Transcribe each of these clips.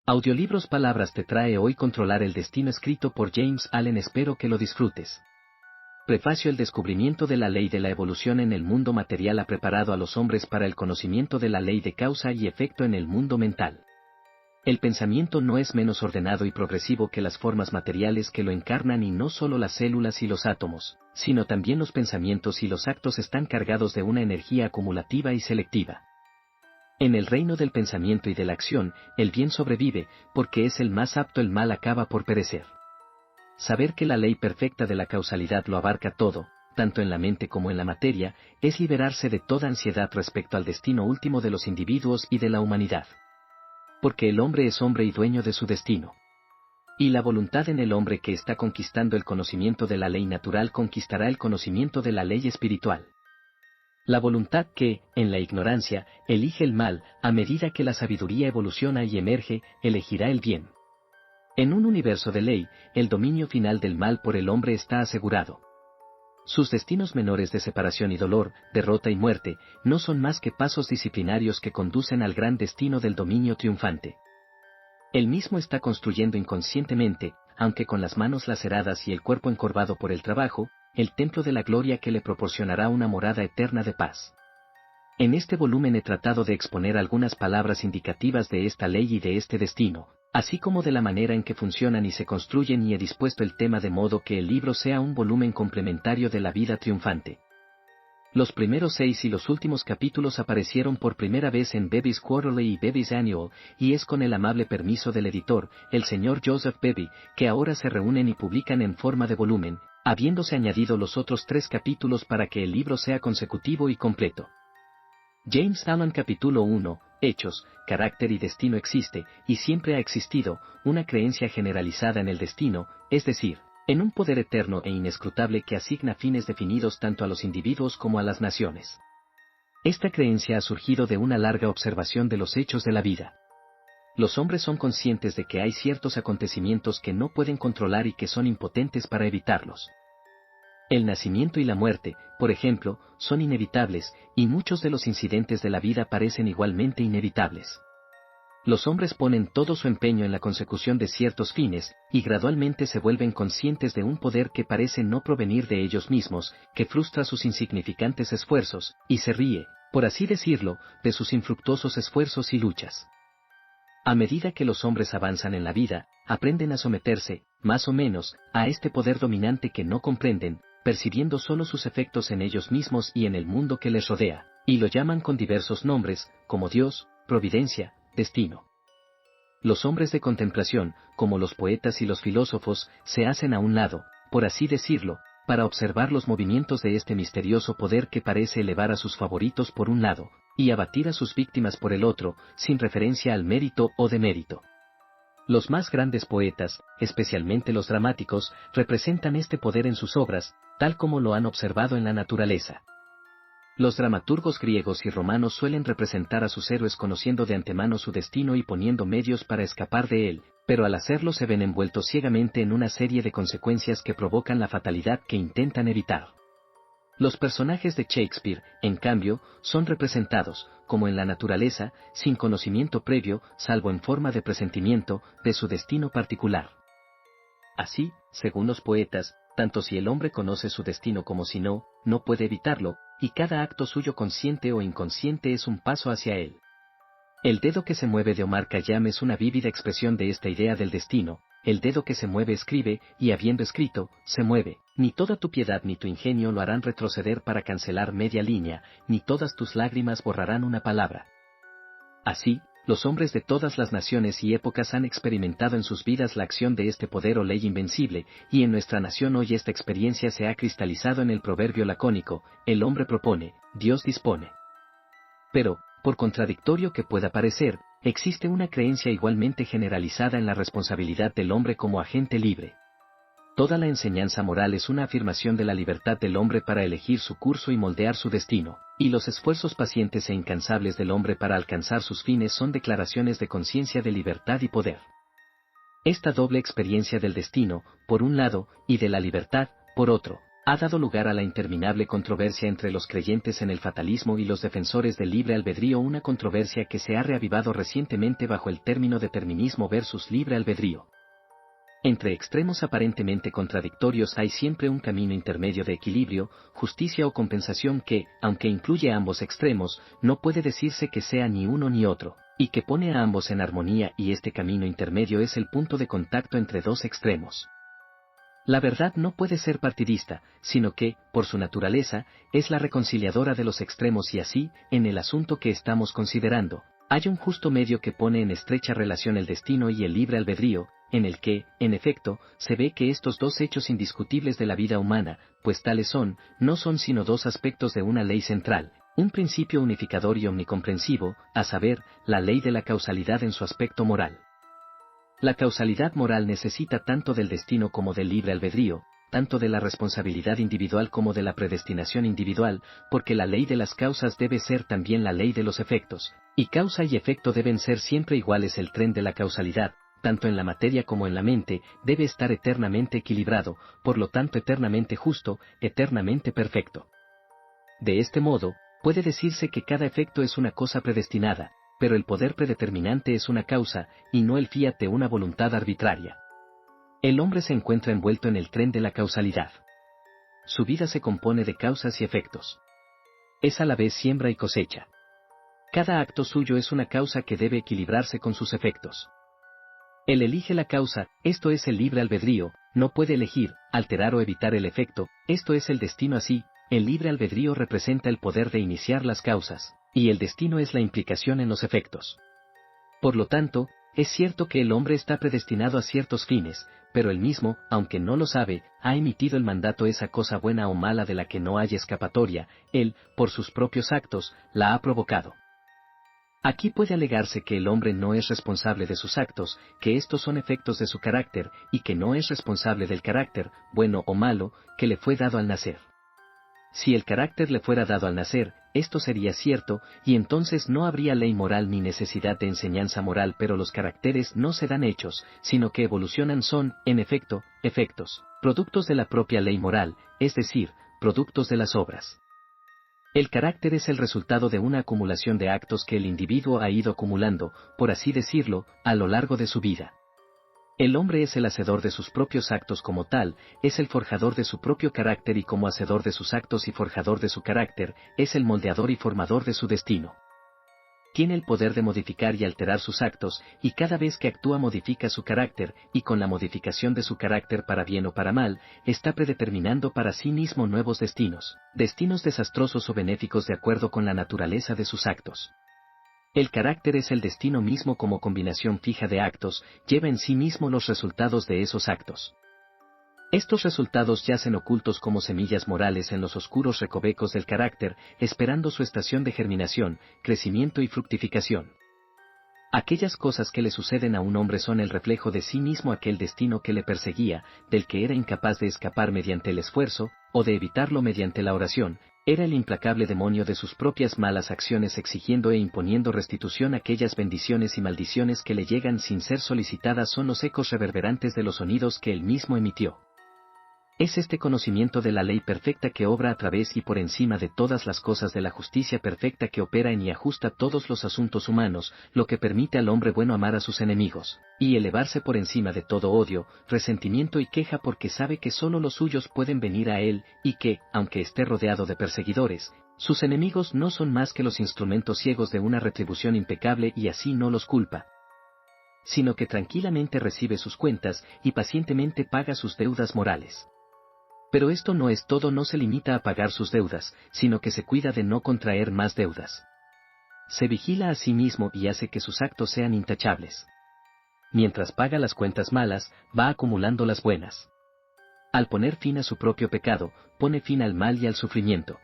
Audiolibros Palabras te trae hoy Controlar el Destino, escrito por James Allen. Espero que lo disfrutes. Prefacio. El descubrimiento de la ley de la evolución en el mundo material ha preparado a los hombres para el conocimiento de la ley de causa y efecto en el mundo mental. El pensamiento no es menos ordenado y progresivo que las formas materiales que lo encarnan, y no solo las células y los átomos, sino también los pensamientos y los actos están cargados de una energía acumulativa y selectiva. En el reino del pensamiento y de la acción, el bien sobrevive, porque es el más apto, el mal acaba por perecer. Saber que la ley perfecta de la causalidad lo abarca todo, tanto en la mente como en la materia, es liberarse de toda ansiedad respecto al destino último de los individuos y de la humanidad. Porque el hombre es hombre y dueño de su destino. Y la voluntad en el hombre que está conquistando el conocimiento de la ley natural conquistará el conocimiento de la ley espiritual. La voluntad que, en la ignorancia, elige el mal, a medida que la sabiduría evoluciona y emerge, elegirá el bien. En un universo de ley, el dominio final del mal por el hombre está asegurado. Sus destinos menores de separación y dolor, derrota y muerte, no son más que pasos disciplinarios que conducen al gran destino del dominio triunfante. Él mismo está construyendo inconscientemente, aunque con las manos laceradas y el cuerpo encorvado por el trabajo, el templo de la gloria que le proporcionará una morada eterna de paz. En este volumen he tratado de exponer algunas palabras indicativas de esta ley y de este destino, así como de la manera en que funcionan y se construyen, y he dispuesto el tema de modo que el libro sea un volumen complementario de la vida triunfante. Los primeros 6 y los últimos capítulos aparecieron por primera vez en Beebe's Quarterly y Beebe's Annual, y es con el amable permiso del editor, el señor Joseph Beebe, que ahora se reúnen y publican en forma de volumen, habiéndose añadido los otros 3 capítulos para que el libro sea consecutivo y completo. James Allen. Capítulo 1. Hechos, carácter y destino. Existe, y siempre ha existido, una creencia generalizada en el destino, es decir, en un poder eterno e inescrutable que asigna fines definidos tanto a los individuos como a las naciones. Esta creencia ha surgido de una larga observación de los hechos de la vida. Los hombres son conscientes de que hay ciertos acontecimientos que no pueden controlar y que son impotentes para evitarlos. El nacimiento y la muerte, por ejemplo, son inevitables, y muchos de los incidentes de la vida parecen igualmente inevitables. Los hombres ponen todo su empeño en la consecución de ciertos fines, y gradualmente se vuelven conscientes de un poder que parece no provenir de ellos mismos, que frustra sus insignificantes esfuerzos, y se ríe, por así decirlo, de sus infructuosos esfuerzos y luchas. A medida que los hombres avanzan en la vida, aprenden a someterse, más o menos, a este poder dominante que no comprenden, percibiendo solo sus efectos en ellos mismos y en el mundo que les rodea, y lo llaman con diversos nombres, como Dios, providencia, destino. Los hombres de contemplación, como los poetas y los filósofos, se hacen a un lado, por así decirlo, para observar los movimientos de este misterioso poder que parece elevar a sus favoritos por un lado, y abatir a sus víctimas por el otro, sin referencia al mérito o demérito. Los más grandes poetas, especialmente los dramáticos, representan este poder en sus obras, tal como lo han observado en la naturaleza. Los dramaturgos griegos y romanos suelen representar a sus héroes conociendo de antemano su destino y poniendo medios para escapar de él, pero al hacerlo se ven envueltos ciegamente en una serie de consecuencias que provocan la fatalidad que intentan evitar. Los personajes de Shakespeare, en cambio, son representados, como en la naturaleza, sin conocimiento previo, salvo en forma de presentimiento, de su destino particular. Así, según los poetas, tanto si el hombre conoce su destino como si no, no puede evitarlo, y cada acto suyo consciente o inconsciente es un paso hacia él. El dedo que se mueve de Omar Khayyam es una vívida expresión de esta idea del destino. El dedo que se mueve escribe, y habiendo escrito, se mueve. Ni toda tu piedad ni tu ingenio lo harán retroceder para cancelar media línea, ni todas tus lágrimas borrarán una palabra. Así, los hombres de todas las naciones y épocas han experimentado en sus vidas la acción de este poder o ley invencible, y en nuestra nación hoy esta experiencia se ha cristalizado en el proverbio lacónico: el hombre propone, Dios dispone. Pero, por contradictorio que pueda parecer, existe una creencia igualmente generalizada en la responsabilidad del hombre como agente libre. Toda la enseñanza moral es una afirmación de la libertad del hombre para elegir su curso y moldear su destino, y los esfuerzos pacientes e incansables del hombre para alcanzar sus fines son declaraciones de conciencia de libertad y poder. Esta doble experiencia del destino, por un lado, y de la libertad, por otro, ha dado lugar a la interminable controversia entre los creyentes en el fatalismo y los defensores del libre albedrío, una controversia que se ha reavivado recientemente bajo el término determinismo versus libre albedrío. Entre extremos aparentemente contradictorios hay siempre un camino intermedio de equilibrio, justicia o compensación que, aunque incluye ambos extremos, no puede decirse que sea ni uno ni otro, y que pone a ambos en armonía, y este camino intermedio es el punto de contacto entre dos extremos. La verdad no puede ser partidista, sino que, por su naturaleza, es la reconciliadora de los extremos y así, en el asunto que estamos considerando, hay un justo medio que pone en estrecha relación el destino y el libre albedrío, en el que, en efecto, se ve que estos dos hechos indiscutibles de la vida humana, pues tales son, no son sino dos aspectos de una ley central, un principio unificador y omnicomprensivo, a saber, la ley de la causalidad en su aspecto moral. La causalidad moral necesita tanto del destino como del libre albedrío, tanto de la responsabilidad individual como de la predestinación individual, porque la ley de las causas debe ser también la ley de los efectos, y causa y efecto deben ser siempre iguales. El tren de la causalidad, tanto en la materia como en la mente, debe estar eternamente equilibrado, por lo tanto eternamente justo, eternamente perfecto. De este modo, puede decirse que cada efecto es una cosa predestinada, pero el poder predeterminante es una causa, y no el fiat de una voluntad arbitraria. El hombre se encuentra envuelto en el tren de la causalidad. Su vida se compone de causas y efectos. Es a la vez siembra y cosecha. Cada acto suyo es una causa que debe equilibrarse con sus efectos. Él elige la causa, esto es el libre albedrío, no puede elegir, alterar o evitar el efecto, esto es el destino. Así, el libre albedrío representa el poder de iniciar las causas, y el destino es la implicación en los efectos. Por lo tanto, es cierto que el hombre está predestinado a ciertos fines, pero él mismo, aunque no lo sabe, ha emitido el mandato: esa cosa buena o mala de la que no hay escapatoria, él, por sus propios actos, la ha provocado. Aquí puede alegarse que el hombre no es responsable de sus actos, que estos son efectos de su carácter, y que no es responsable del carácter, bueno o malo, que le fue dado al nacer. Si el carácter le fuera dado al nacer, esto sería cierto, y entonces no habría ley moral ni necesidad de enseñanza moral, pero los caracteres no se dan hechos, sino que evolucionan, son, en efecto, efectos, productos de la propia ley moral, es decir, productos de las obras. El carácter es el resultado de una acumulación de actos que el individuo ha ido acumulando, por así decirlo, a lo largo de su vida. El hombre es el hacedor de sus propios actos, como tal, es el forjador de su propio carácter, y como hacedor de sus actos y forjador de su carácter, es el moldeador y formador de su destino. Tiene el poder de modificar y alterar sus actos, y cada vez que actúa modifica su carácter, y con la modificación de su carácter para bien o para mal, está predeterminando para sí mismo nuevos destinos, destinos desastrosos o benéficos de acuerdo con la naturaleza de sus actos. El carácter es el destino mismo como combinación fija de actos, lleva en sí mismo los resultados de esos actos. Estos resultados yacen ocultos como semillas morales en los oscuros recovecos del carácter, esperando su estación de germinación, crecimiento y fructificación. Aquellas cosas que le suceden a un hombre son el reflejo de sí mismo, aquel destino que le perseguía, del que era incapaz de escapar mediante el esfuerzo, o de evitarlo mediante la oración. Era el implacable demonio de sus propias malas acciones, exigiendo e imponiendo restitución. Aquellas bendiciones y maldiciones que le llegan sin ser solicitadas son los ecos reverberantes de los sonidos que él mismo emitió. Es este conocimiento de la ley perfecta que obra a través y por encima de todas las cosas, de la justicia perfecta que opera en y ajusta todos los asuntos humanos, lo que permite al hombre bueno amar a sus enemigos, y elevarse por encima de todo odio, resentimiento y queja, porque sabe que solo los suyos pueden venir a él, y que, aunque esté rodeado de perseguidores, sus enemigos no son más que los instrumentos ciegos de una retribución impecable, y así no los culpa, sino que tranquilamente recibe sus cuentas y pacientemente paga sus deudas morales. Pero esto no es todo, no se limita a pagar sus deudas, sino que se cuida de no contraer más deudas. Se vigila a sí mismo y hace que sus actos sean intachables. Mientras paga las cuentas malas, va acumulando las buenas. Al poner fin a su propio pecado, pone fin al mal y al sufrimiento.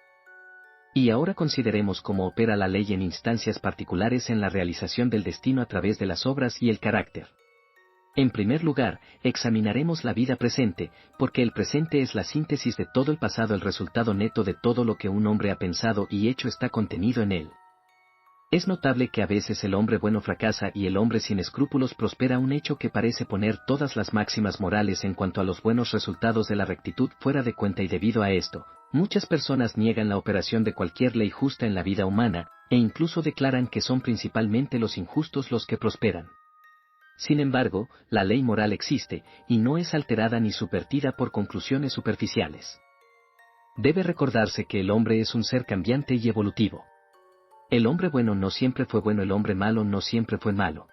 Y ahora consideremos cómo opera la ley en instancias particulares en la realización del destino a través de las obras y el carácter. En primer lugar, examinaremos la vida presente, porque el presente es la síntesis de todo el pasado, el resultado neto de todo lo que un hombre ha pensado y hecho está contenido en él. Es notable que a veces el hombre bueno fracasa y el hombre sin escrúpulos prospera, un hecho que parece poner todas las máximas morales en cuanto a los buenos resultados de la rectitud fuera de cuenta, y debido a esto, muchas personas niegan la operación de cualquier ley justa en la vida humana, e incluso declaran que son principalmente los injustos los que prosperan. Sin embargo, la ley moral existe, y no es alterada ni subvertida por conclusiones superficiales. Debe recordarse que el hombre es un ser cambiante y evolutivo. El hombre bueno no siempre fue bueno, el hombre malo no siempre fue malo.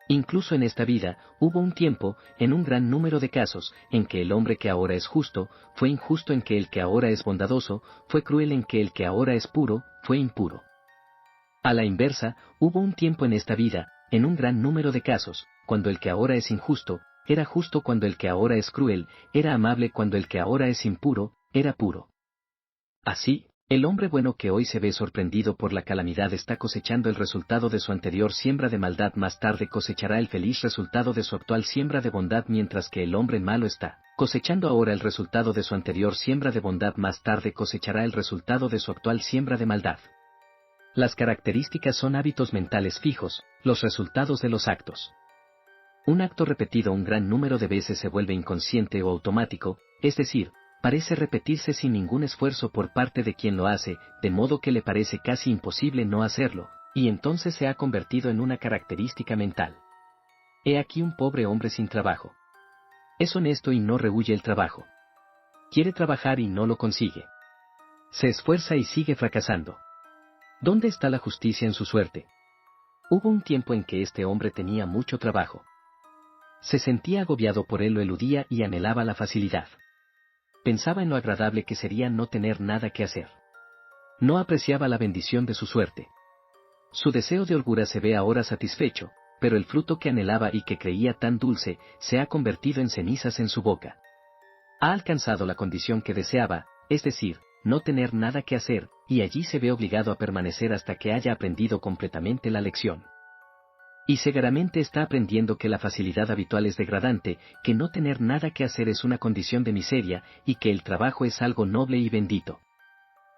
Incluso en esta vida, hubo un tiempo, en un gran número de casos, en que el hombre que ahora es justo, fue injusto; en que el que ahora es bondadoso, fue cruel; en que el que ahora es puro, fue impuro. A la inversa, hubo un tiempo en esta vida, en un gran número de casos, cuando el que ahora es injusto, era justo; cuando el que ahora es cruel, era amable; cuando el que ahora es impuro, era puro. Así, el hombre bueno que hoy se ve sorprendido por la calamidad está cosechando el resultado de su anterior siembra de maldad; más tarde cosechará el feliz resultado de su actual siembra de bondad, mientras que el hombre malo está cosechando ahora el resultado de su anterior siembra de bondad; más tarde cosechará el resultado de su actual siembra de maldad. Las características son hábitos mentales fijos, los resultados de los actos. Un acto repetido un gran número de veces se vuelve inconsciente o automático, es decir, parece repetirse sin ningún esfuerzo por parte de quien lo hace, de modo que le parece casi imposible no hacerlo, y entonces se ha convertido en una característica mental. He aquí un pobre hombre sin trabajo. Es honesto y no rehúye el trabajo. Quiere trabajar y no lo consigue. Se esfuerza y sigue fracasando. ¿Dónde está la justicia en su suerte? Hubo un tiempo en que este hombre tenía mucho trabajo. Se sentía agobiado por él, lo eludía y anhelaba la facilidad. Pensaba en lo agradable que sería no tener nada que hacer. No apreciaba la bendición de su suerte. Su deseo de holgura se ve ahora satisfecho, pero el fruto que anhelaba y que creía tan dulce, se ha convertido en cenizas en su boca. Ha alcanzado la condición que deseaba, es decir, no tener nada que hacer, y allí se ve obligado a permanecer hasta que haya aprendido completamente la lección. Y seguramente está aprendiendo que la facilidad habitual es degradante, que no tener nada que hacer es una condición de miseria, y que el trabajo es algo noble y bendito.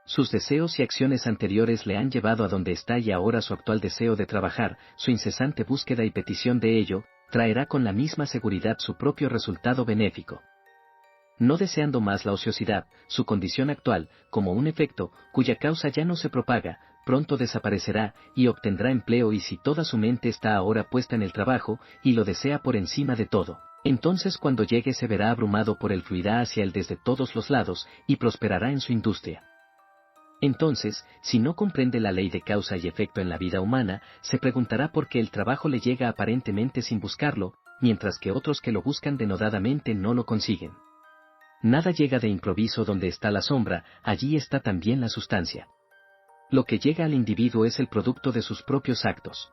Sus deseos y acciones anteriores le han llevado a donde está, y ahora su actual deseo de trabajar, su incesante búsqueda y petición de ello, traerá con la misma seguridad su propio resultado benéfico. No deseando más la ociosidad, su condición actual, como un efecto, cuya causa ya no se propaga, pronto desaparecerá, y obtendrá empleo; y si toda su mente está ahora puesta en el trabajo, y lo desea por encima de todo, entonces cuando llegue se verá abrumado por él, fluirá hacia él desde todos los lados, y prosperará en su industria. Entonces, si no comprende la ley de causa y efecto en la vida humana, se preguntará por qué el trabajo le llega aparentemente sin buscarlo, mientras que otros que lo buscan denodadamente no lo consiguen. Nada llega de improviso; donde está la sombra, allí está también la sustancia. Lo que llega al individuo es el producto de sus propios actos.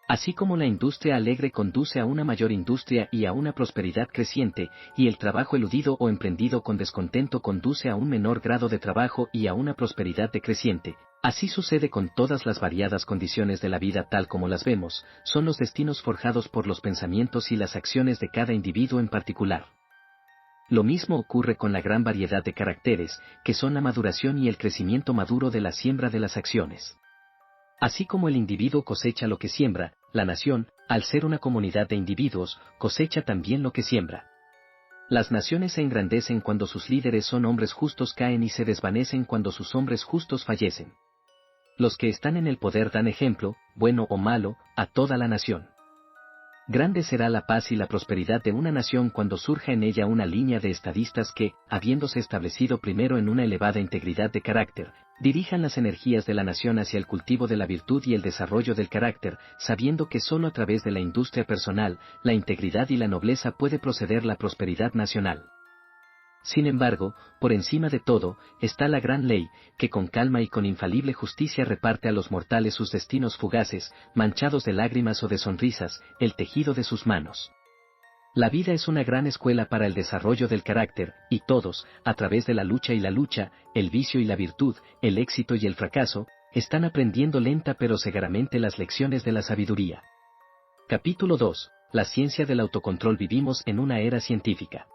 Así como la industria alegre conduce a una mayor industria y a una prosperidad creciente, y el trabajo eludido o emprendido con descontento conduce a un menor grado de trabajo y a una prosperidad decreciente, así sucede con todas las variadas condiciones de la vida tal como las vemos, son los destinos forjados por los pensamientos y las acciones de cada individuo en particular. Lo mismo ocurre con la gran variedad de caracteres, que son la maduración y el crecimiento maduro de la siembra de las acciones. Así como el individuo cosecha lo que siembra, la nación, al ser una comunidad de individuos, cosecha también lo que siembra. Las naciones se engrandecen cuando sus líderes son hombres justos, caen y se desvanecen cuando sus hombres justos fallecen. Los que están en el poder dan ejemplo, bueno o malo, a toda la nación. Grande será la paz y la prosperidad de una nación cuando surja en ella una línea de estadistas que, habiéndose establecido primero en una elevada integridad de carácter, dirijan las energías de la nación hacia el cultivo de la virtud y el desarrollo del carácter, sabiendo que sólo a través de la industria personal, la integridad y la nobleza puede proceder la prosperidad nacional. Sin embargo, por encima de todo, está la gran ley, que con calma y con infalible justicia reparte a los mortales sus destinos fugaces, manchados de lágrimas o de sonrisas, el tejido de sus manos. La vida es una gran escuela para el desarrollo del carácter, y todos, a través de la lucha y la lucha, el vicio y la virtud, el éxito y el fracaso, están aprendiendo lenta pero seguramente las lecciones de la sabiduría. Capítulo 2. La ciencia del autocontrol. Vivimos en una era científica.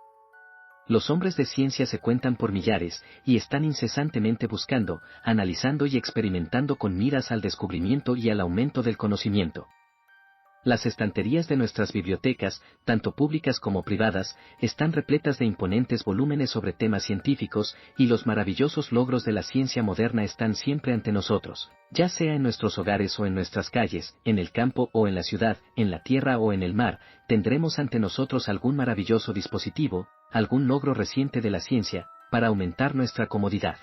Los hombres de ciencia se cuentan por millares, y están incesantemente buscando, analizando y experimentando con miras al descubrimiento y al aumento del conocimiento. Las estanterías de nuestras bibliotecas, tanto públicas como privadas, están repletas de imponentes volúmenes sobre temas científicos, y los maravillosos logros de la ciencia moderna están siempre ante nosotros, ya sea en nuestros hogares o en nuestras calles, en el campo o en la ciudad, en la tierra o en el mar, tendremos ante nosotros algún maravilloso dispositivo, algún logro reciente de la ciencia, para aumentar nuestra comodidad,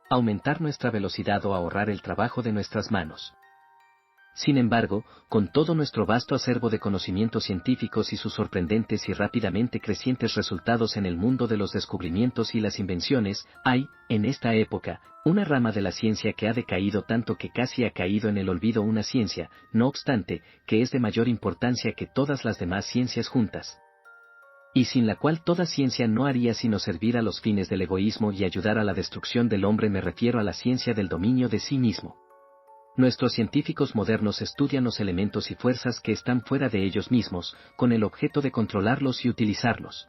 aumentar nuestra velocidad o ahorrar el trabajo de nuestras manos. Sin embargo, con todo nuestro vasto acervo de conocimientos científicos y sus sorprendentes y rápidamente crecientes resultados en el mundo de los descubrimientos y las invenciones, hay, en esta época, una rama de la ciencia que ha decaído tanto que casi ha caído en el olvido, una ciencia, no obstante, que es de mayor importancia que todas las demás ciencias juntas, y sin la cual toda ciencia no haría sino servir a los fines del egoísmo y ayudar a la destrucción del hombre. Me refiero a la ciencia del dominio de sí mismo. Nuestros científicos modernos estudian los elementos y fuerzas que están fuera de ellos mismos, con el objeto de controlarlos y utilizarlos.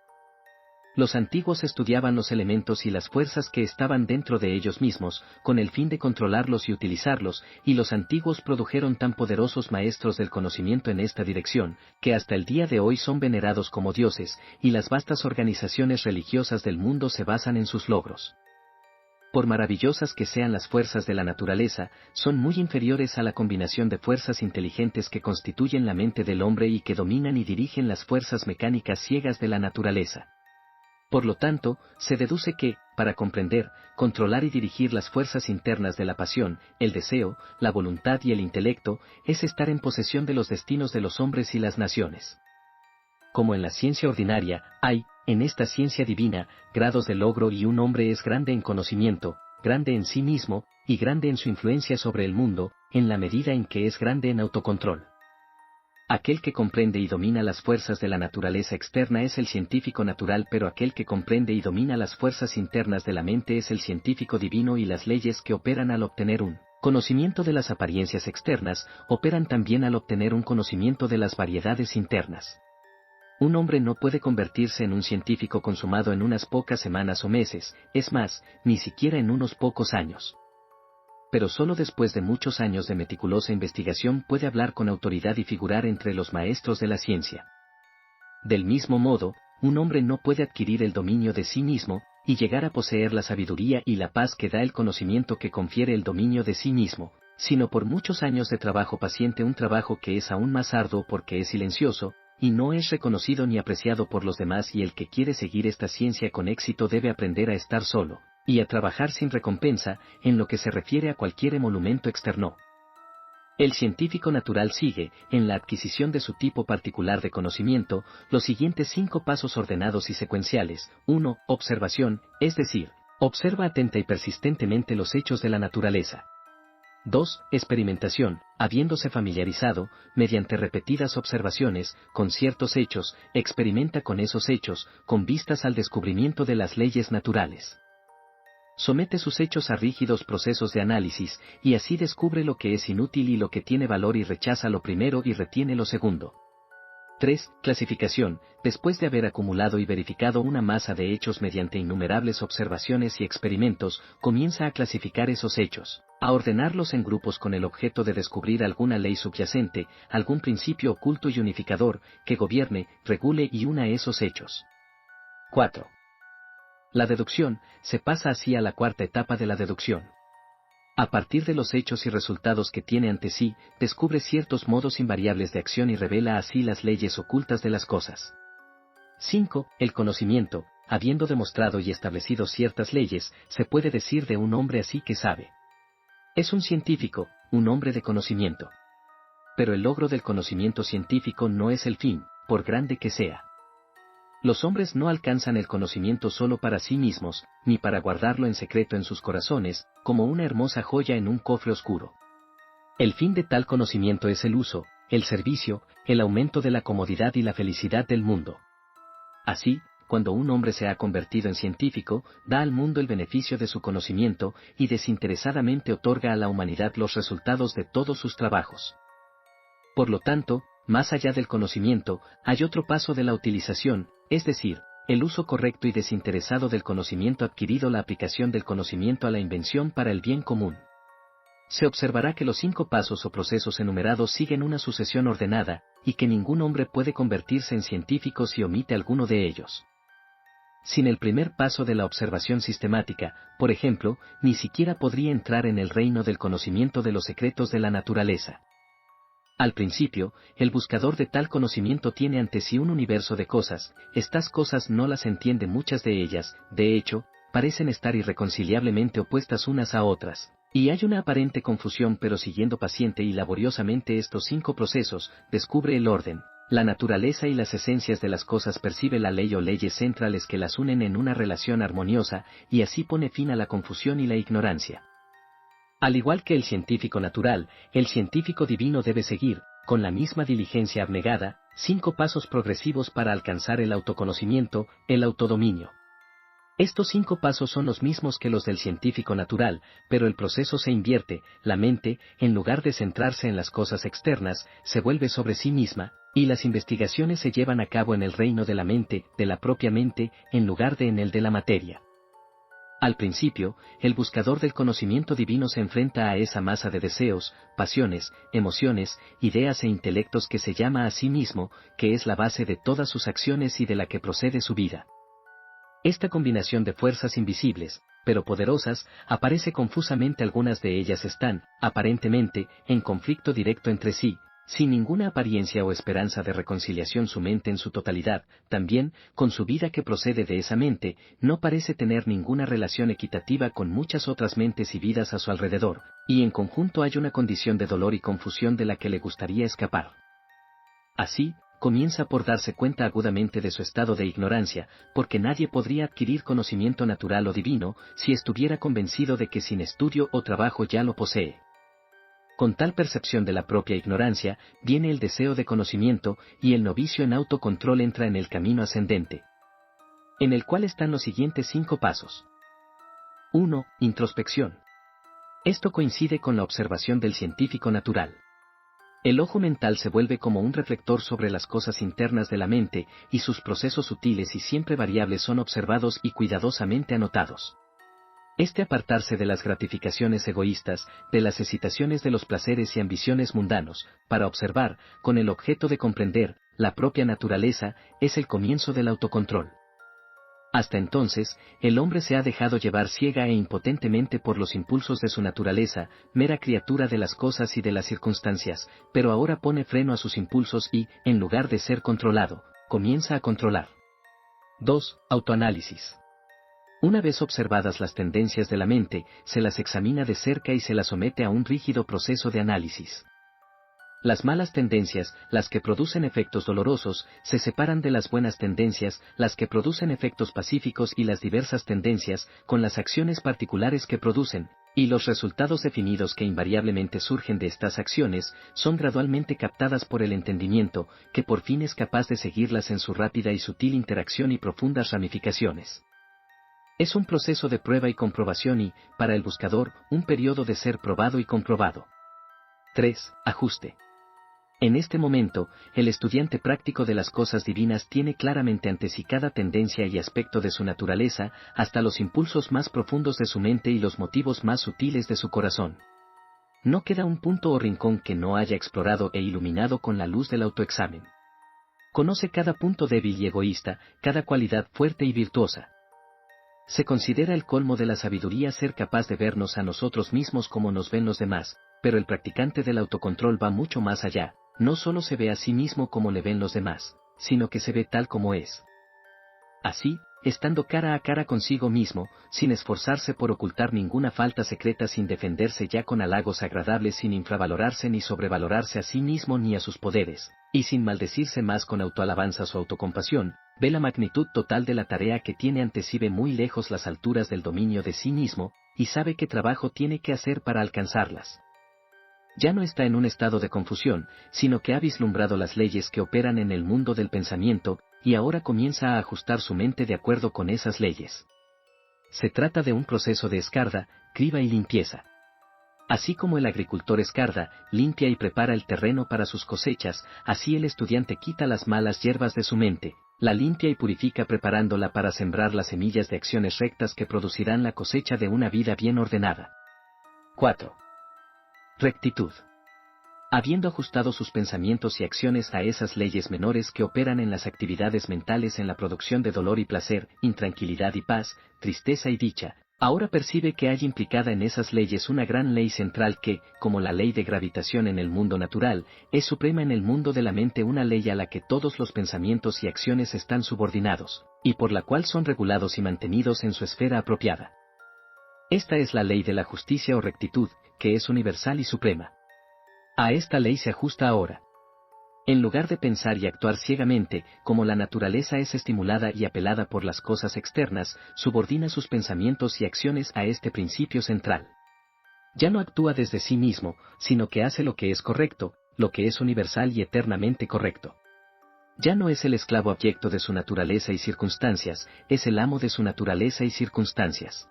Los antiguos estudiaban los elementos y las fuerzas que estaban dentro de ellos mismos, con el fin de controlarlos y utilizarlos, y los antiguos produjeron tan poderosos maestros del conocimiento en esta dirección, que hasta el día de hoy son venerados como dioses, y las vastas organizaciones religiosas del mundo se basan en sus logros. Por maravillosas que sean las fuerzas de la naturaleza, son muy inferiores a la combinación de fuerzas inteligentes que constituyen la mente del hombre y que dominan y dirigen las fuerzas mecánicas ciegas de la naturaleza. Por lo tanto, se deduce que, para comprender, controlar y dirigir las fuerzas internas de la pasión, el deseo, la voluntad y el intelecto, es estar en posesión de los destinos de los hombres y las naciones. Como en la ciencia ordinaria, hay, en esta ciencia divina, grados de logro, y un hombre es grande en conocimiento, grande en sí mismo, y grande en su influencia sobre el mundo, en la medida en que es grande en autocontrol. Aquel que comprende y domina las fuerzas de la naturaleza externa es el científico natural, pero aquel que comprende y domina las fuerzas internas de la mente es el científico divino, y las leyes que operan al obtener un conocimiento de las apariencias externas, operan también al obtener un conocimiento de las variedades internas. Un hombre no puede convertirse en un científico consumado en unas pocas semanas o meses, es más, ni siquiera en unos pocos años. Pero solo después de muchos años de meticulosa investigación puede hablar con autoridad y figurar entre los maestros de la ciencia. Del mismo modo, un hombre no puede adquirir el dominio de sí mismo, y llegar a poseer la sabiduría y la paz que da el conocimiento que confiere el dominio de sí mismo, sino por muchos años de trabajo paciente, un trabajo que es aún más arduo porque es silencioso, y no es reconocido ni apreciado por los demás, y el que quiere seguir esta ciencia con éxito debe aprender a estar solo, y a trabajar sin recompensa, en lo que se refiere a cualquier emolumento externo. El científico natural sigue, en la adquisición de su tipo particular de conocimiento, los siguientes 5 pasos ordenados y secuenciales. 1. Observación, es decir, observa atenta y persistentemente los hechos de la naturaleza. 2. Experimentación, habiéndose familiarizado, mediante repetidas observaciones, con ciertos hechos, experimenta con esos hechos, con vistas al descubrimiento de las leyes naturales. Somete sus hechos a rígidos procesos de análisis, y así descubre lo que es inútil y lo que tiene valor, y rechaza lo primero y retiene lo segundo. 3. Clasificación, después de haber acumulado y verificado una masa de hechos mediante innumerables observaciones y experimentos, comienza a clasificar esos hechos, a ordenarlos en grupos con el objeto de descubrir alguna ley subyacente, algún principio oculto y unificador, que gobierne, regule y una esos hechos. 4. La deducción, se pasa así a la 4ª etapa de la deducción. A partir de los hechos y resultados que tiene ante sí, descubre ciertos modos invariables de acción y revela así las leyes ocultas de las cosas. 5. El conocimiento, habiendo demostrado y establecido ciertas leyes, se puede decir de un hombre así que sabe. Es un científico, un hombre de conocimiento. Pero el logro del conocimiento científico no es el fin, por grande que sea. Los hombres no alcanzan el conocimiento solo para sí mismos, ni para guardarlo en secreto en sus corazones, como una hermosa joya en un cofre oscuro. El fin de tal conocimiento es el uso, el servicio, el aumento de la comodidad y la felicidad del mundo. Así, cuando un hombre se ha convertido en científico, da al mundo el beneficio de su conocimiento, y desinteresadamente otorga a la humanidad los resultados de todos sus trabajos. Por lo tanto, más allá del conocimiento, hay otro paso de la utilización, es decir, el uso correcto y desinteresado del conocimiento adquirido, la aplicación del conocimiento a la invención para el bien común. Se observará que los 5 pasos o procesos enumerados siguen una sucesión ordenada, y que ningún hombre puede convertirse en científico si omite alguno de ellos. Sin el primer paso de la observación sistemática, por ejemplo, ni siquiera podría entrar en el reino del conocimiento de los secretos de la naturaleza. Al principio, el buscador de tal conocimiento tiene ante sí un universo de cosas, estas cosas no las entiende, muchas de ellas, de hecho, parecen estar irreconciliablemente opuestas unas a otras. Y hay una aparente confusión, pero siguiendo paciente y laboriosamente estos 5 procesos, descubre el orden, la naturaleza y las esencias de las cosas, percibe la ley o leyes centrales que las unen en una relación armoniosa, y así pone fin a la confusión y la ignorancia. Al igual que el científico natural, el científico divino debe seguir, con la misma diligencia abnegada, 5 pasos progresivos para alcanzar el autoconocimiento, el autodominio. Estos 5 pasos son los mismos que los del científico natural, pero el proceso se invierte, la mente, en lugar de centrarse en las cosas externas, se vuelve sobre sí misma, y las investigaciones se llevan a cabo en el reino de la mente, de la propia mente, en lugar de en el de la materia. Al principio, el buscador del conocimiento divino se enfrenta a esa masa de deseos, pasiones, emociones, ideas e intelectos que se llama a sí mismo, que es la base de todas sus acciones y de la que procede su vida. Esta combinación de fuerzas invisibles, pero poderosas, aparece confusamente. Algunas de ellas están, aparentemente, en conflicto directo entre sí, sin ninguna apariencia o esperanza de reconciliación. Su mente en su totalidad, también, con su vida que procede de esa mente, no parece tener ninguna relación equitativa con muchas otras mentes y vidas a su alrededor, y en conjunto hay una condición de dolor y confusión de la que le gustaría escapar. Así, comienza por darse cuenta agudamente de su estado de ignorancia, porque nadie podría adquirir conocimiento natural o divino si estuviera convencido de que sin estudio o trabajo ya lo posee. Con tal percepción de la propia ignorancia, viene el deseo de conocimiento, y el novicio en autocontrol entra en el camino ascendente, en el cual están los siguientes 5 pasos. 1. Introspección. Esto coincide con la observación del científico natural. El ojo mental se vuelve como un reflector sobre las cosas internas de la mente, y sus procesos sutiles y siempre variables son observados y cuidadosamente anotados. Este apartarse de las gratificaciones egoístas, de las excitaciones de los placeres y ambiciones mundanos, para observar, con el objeto de comprender, la propia naturaleza, es el comienzo del autocontrol. Hasta entonces, el hombre se ha dejado llevar ciega e impotentemente por los impulsos de su naturaleza, mera criatura de las cosas y de las circunstancias, pero ahora pone freno a sus impulsos y, en lugar de ser controlado, comienza a controlar. 2. Autoanálisis. Una vez observadas las tendencias de la mente, se las examina de cerca y se las somete a un rígido proceso de análisis. Las malas tendencias, las que producen efectos dolorosos, se separan de las buenas tendencias, las que producen efectos pacíficos, y las diversas tendencias, con las acciones particulares que producen, y los resultados definidos que invariablemente surgen de estas acciones, son gradualmente captadas por el entendimiento, que por fin es capaz de seguirlas en su rápida y sutil interacción y profundas ramificaciones. Es un proceso de prueba y comprobación y, para el buscador, un periodo de ser probado y comprobado. 3. Ajuste. En este momento, el estudiante práctico de las cosas divinas tiene claramente ante sí cada tendencia y aspecto de su naturaleza, hasta los impulsos más profundos de su mente y los motivos más sutiles de su corazón. No queda un punto o rincón que no haya explorado e iluminado con la luz del autoexamen. Conoce cada punto débil y egoísta, cada cualidad fuerte y virtuosa. Se considera el colmo de la sabiduría ser capaz de vernos a nosotros mismos como nos ven los demás, pero el practicante del autocontrol va mucho más allá. No solo se ve a sí mismo como le ven los demás, sino que se ve tal como es. Así, estando cara a cara consigo mismo, sin esforzarse por ocultar ninguna falta secreta, sin defenderse ya con halagos agradables, sin infravalorarse ni sobrevalorarse a sí mismo ni a sus poderes, y sin maldecirse más con autoalabanzas o autocompasión, ve la magnitud total de la tarea que tiene ante sí, ve muy lejos las alturas del dominio de sí mismo, y sabe qué trabajo tiene que hacer para alcanzarlas. Ya no está en un estado de confusión, sino que ha vislumbrado las leyes que operan en el mundo del pensamiento, y ahora comienza a ajustar su mente de acuerdo con esas leyes. Se trata de un proceso de escarda, criba y limpieza. Así como el agricultor escarda, limpia y prepara el terreno para sus cosechas, así el estudiante quita las malas hierbas de su mente, la limpia y purifica preparándola para sembrar las semillas de acciones rectas que producirán la cosecha de una vida bien ordenada. 4. Rectitud. Habiendo ajustado sus pensamientos y acciones a esas leyes menores que operan en las actividades mentales en la producción de dolor y placer, intranquilidad y paz, tristeza y dicha, ahora percibe que hay implicada en esas leyes una gran ley central que, como la ley de gravitación en el mundo natural, es suprema en el mundo de la mente, una ley a la que todos los pensamientos y acciones están subordinados, y por la cual son regulados y mantenidos en su esfera apropiada. Esta es la ley de la justicia o rectitud, que es universal y suprema. A esta ley se ajusta ahora. En lugar de pensar y actuar ciegamente, como la naturaleza es estimulada y apelada por las cosas externas, subordina sus pensamientos y acciones a este principio central. Ya no actúa desde sí mismo, sino que hace lo que es correcto, lo que es universal y eternamente correcto. Ya no es el esclavo abyecto de su naturaleza y circunstancias, es el amo de su naturaleza y circunstancias.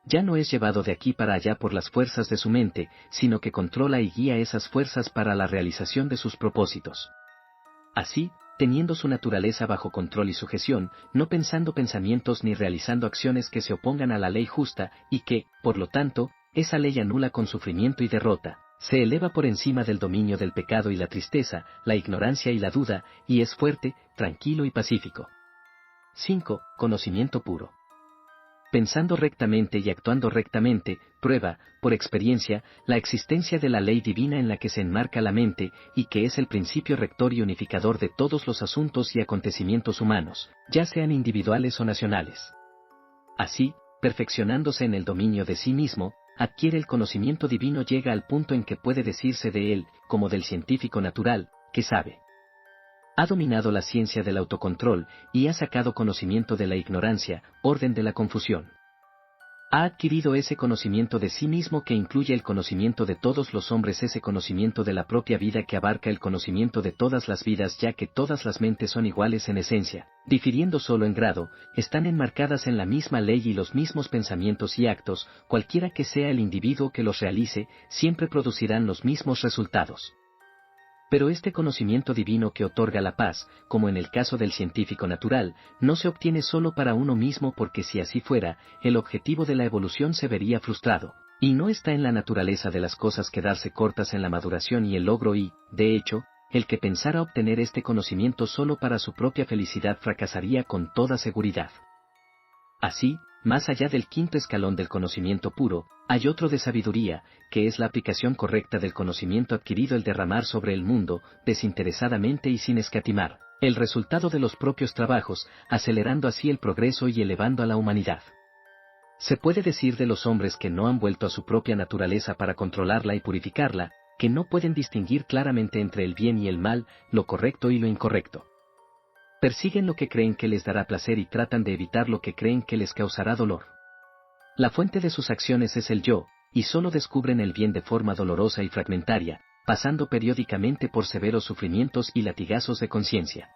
Ya no es llevado de aquí para allá por las fuerzas de su mente, sino que controla y guía esas fuerzas para la realización de sus propósitos. Así, teniendo su naturaleza bajo control y sujeción, no pensando pensamientos ni realizando acciones que se opongan a la ley justa, y que, por lo tanto, esa ley anula con sufrimiento y derrota, se eleva por encima del dominio del pecado y la tristeza, la ignorancia y la duda, y es fuerte, tranquilo y pacífico. 5. Conocimiento puro. Pensando rectamente y actuando rectamente, prueba, por experiencia, la existencia de la ley divina en la que se enmarca la mente, y que es el principio rector y unificador de todos los asuntos y acontecimientos humanos, ya sean individuales o nacionales. Así, perfeccionándose en el dominio de sí mismo, adquiere el conocimiento divino, llega al punto en que puede decirse de él, como del científico natural, que sabe. Ha dominado la ciencia del autocontrol, y ha sacado conocimiento de la ignorancia, orden de la confusión. Ha adquirido ese conocimiento de sí mismo que incluye el conocimiento de todos los hombres, ese conocimiento de la propia vida que abarca el conocimiento de todas las vidas, ya que todas las mentes son iguales en esencia, difiriendo solo en grado, están enmarcadas en la misma ley y los mismos pensamientos y actos, cualquiera que sea el individuo que los realice, siempre producirán los mismos resultados. Pero este conocimiento divino que otorga la paz, como en el caso del científico natural, no se obtiene solo para uno mismo, porque si así fuera, el objetivo de la evolución se vería frustrado, y no está en la naturaleza de las cosas quedarse cortas en la maduración y el logro y, de hecho, el que pensara obtener este conocimiento solo para su propia felicidad fracasaría con toda seguridad. Así, más allá del quinto escalón del conocimiento puro, hay otro de sabiduría, que es la aplicación correcta del conocimiento adquirido, el derramar sobre el mundo, desinteresadamente y sin escatimar, el resultado de los propios trabajos, acelerando así el progreso y elevando a la humanidad. Se puede decir de los hombres que no han vuelto a su propia naturaleza para controlarla y purificarla, que no pueden distinguir claramente entre el bien y el mal, lo correcto y lo incorrecto. Persiguen lo que creen que les dará placer y tratan de evitar lo que creen que les causará dolor. La fuente de sus acciones es el yo, y solo descubren el bien de forma dolorosa y fragmentaria, pasando periódicamente por severos sufrimientos y latigazos de conciencia.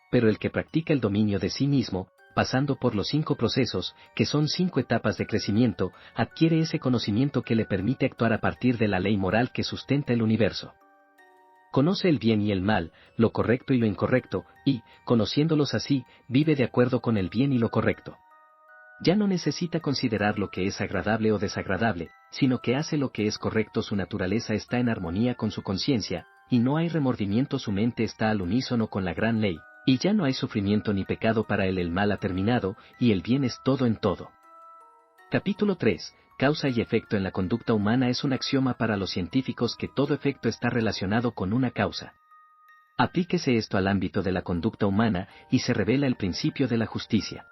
Pero el que practica el dominio de sí mismo, pasando por los 5 procesos, que son 5 etapas de crecimiento, adquiere ese conocimiento que le permite actuar a partir de la ley moral que sustenta el universo. Conoce el bien y el mal, lo correcto y lo incorrecto, y, conociéndolos así, vive de acuerdo con el bien y lo correcto. Ya no necesita considerar lo que es agradable o desagradable, sino que hace lo que es correcto, su naturaleza está en armonía con su conciencia, y no hay remordimiento, su mente está al unísono con la gran ley, y ya no hay sufrimiento ni pecado para él, el mal ha terminado, y el bien es todo en todo. Capítulo 3. Causa y efecto en la conducta humana. Es un axioma para los científicos que todo efecto está relacionado con una causa. Aplíquese esto al ámbito de la conducta humana, y se revela el principio de la justicia.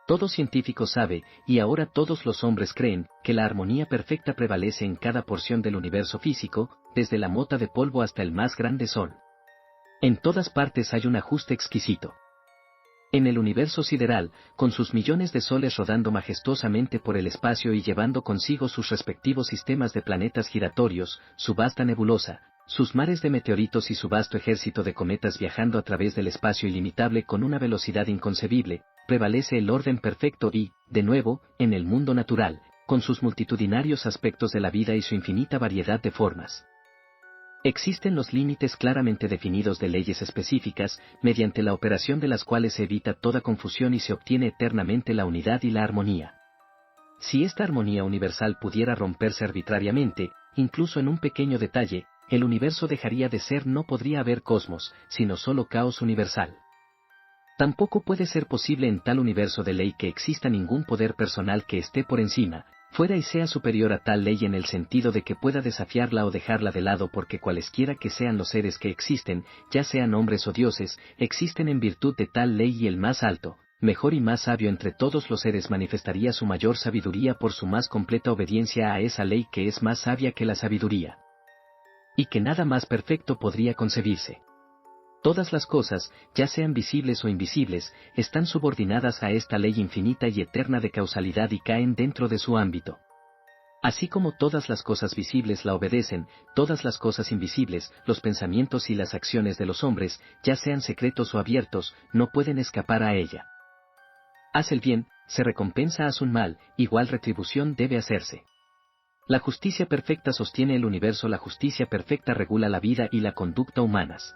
Todo científico sabe, y ahora todos los hombres creen, que la armonía perfecta prevalece en cada porción del universo físico, desde la mota de polvo hasta el más grande sol. En todas partes hay un ajuste exquisito. En el universo sideral, con sus millones de soles rodando majestuosamente por el espacio y llevando consigo sus respectivos sistemas de planetas giratorios, su vasta nebulosa, sus mares de meteoritos y su vasto ejército de cometas viajando a través del espacio ilimitable con una velocidad inconcebible, prevalece el orden perfecto y, de nuevo, en el mundo natural, con sus multitudinarios aspectos de la vida y su infinita variedad de formas. Existen los límites claramente definidos de leyes específicas, mediante la operación de las cuales se evita toda confusión y se obtiene eternamente la unidad y la armonía. Si esta armonía universal pudiera romperse arbitrariamente, incluso en un pequeño detalle, el universo dejaría de ser, no podría haber cosmos, sino solo caos universal. Tampoco puede ser posible en tal universo de ley que exista ningún poder personal que esté por encima, fuera y sea superior a tal ley en el sentido de que pueda desafiarla o dejarla de lado, porque cualesquiera que sean los seres que existen, ya sean hombres o dioses, existen en virtud de tal ley y el más alto, mejor y más sabio entre todos los seres manifestaría su mayor sabiduría por su más completa obediencia a esa ley que es más sabia que la sabiduría. Y que nada más perfecto podría concebirse. Todas las cosas, ya sean visibles o invisibles, están subordinadas a esta ley infinita y eterna de causalidad y caen dentro de su ámbito. Así como todas las cosas visibles la obedecen, todas las cosas invisibles, los pensamientos y las acciones de los hombres, ya sean secretos o abiertos, no pueden escapar a ella. Haz el bien, se recompensa; haz un mal, igual retribución debe hacerse. La justicia perfecta sostiene el universo, la justicia perfecta regula la vida y la conducta humanas.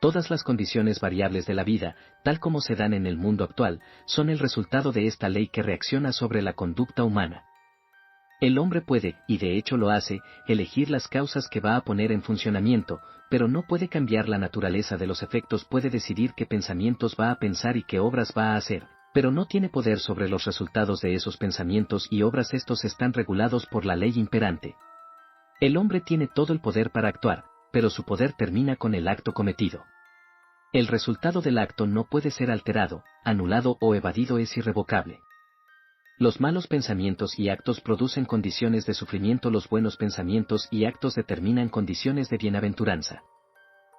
Todas las condiciones variables de la vida, tal como se dan en el mundo actual, son el resultado de esta ley que reacciona sobre la conducta humana. El hombre puede, y de hecho lo hace, elegir las causas que va a poner en funcionamiento, pero no puede cambiar la naturaleza de los efectos; puede decidir qué pensamientos va a pensar y qué obras va a hacer, pero no tiene poder sobre los resultados de esos pensamientos y obras. Estos están regulados por la ley imperante. El hombre tiene todo el poder para actuar, pero su poder termina con el acto cometido. El resultado del acto no puede ser alterado, anulado o evadido; es irrevocable. Los malos pensamientos y actos producen condiciones de sufrimiento; los buenos pensamientos y actos determinan condiciones de bienaventuranza.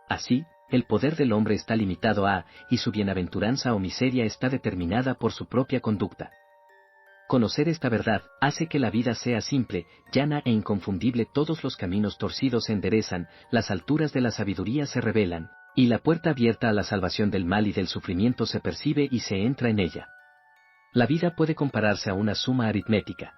Así, el poder del hombre está limitado a, y su bienaventuranza o miseria está determinada por su propia conducta. Conocer esta verdad hace que la vida sea simple, llana e inconfundible; todos los caminos torcidos se enderezan, las alturas de la sabiduría se revelan, y la puerta abierta a la salvación del mal y del sufrimiento se percibe y se entra en ella. La vida puede compararse a una suma aritmética.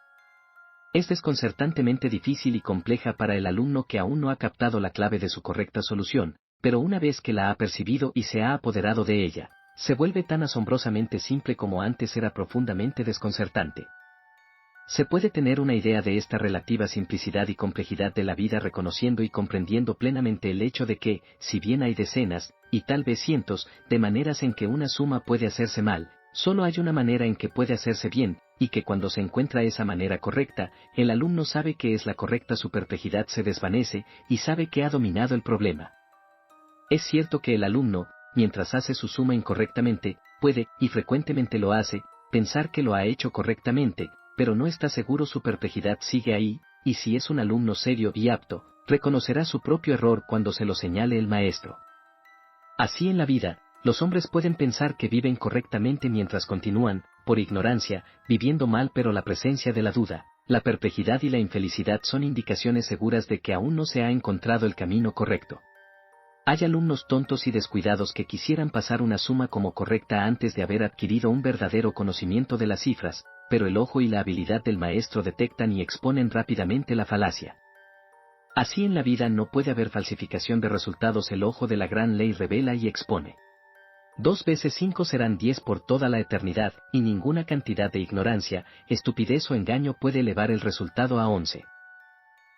Es desconcertantemente difícil y compleja para el alumno que aún no ha captado la clave de su correcta solución, pero una vez que la ha percibido y se ha apoderado de ella, se vuelve tan asombrosamente simple como antes era profundamente desconcertante. Se puede tener una idea de esta relativa simplicidad y complejidad de la vida reconociendo y comprendiendo plenamente el hecho de que, si bien hay decenas, y tal vez cientos, de maneras en que una suma puede hacerse mal, solo hay una manera en que puede hacerse bien, y que cuando se encuentra esa manera correcta, el alumno sabe que es la correcta; su perplejidad se desvanece, y sabe que ha dominado el problema. Es cierto que el alumno, mientras hace su suma incorrectamente, puede, y frecuentemente lo hace, pensar que lo ha hecho correctamente, pero no está seguro; su perplejidad sigue ahí, y si es un alumno serio y apto, reconocerá su propio error cuando se lo señale el maestro. Así en la vida, los hombres pueden pensar que viven correctamente mientras continúan, por ignorancia, viviendo mal, pero la presencia de la duda, la perplejidad y la infelicidad son indicaciones seguras de que aún no se ha encontrado el camino correcto. Hay alumnos tontos y descuidados que quisieran pasar una suma como correcta antes de haber adquirido un verdadero conocimiento de las cifras, pero el ojo y la habilidad del maestro detectan y exponen rápidamente la falacia. Así en la vida no puede haber falsificación de resultados; el ojo de la gran ley revela y expone. 2 veces 5 serán 10 por toda la eternidad, y ninguna cantidad de ignorancia, estupidez o engaño puede elevar el resultado a 11.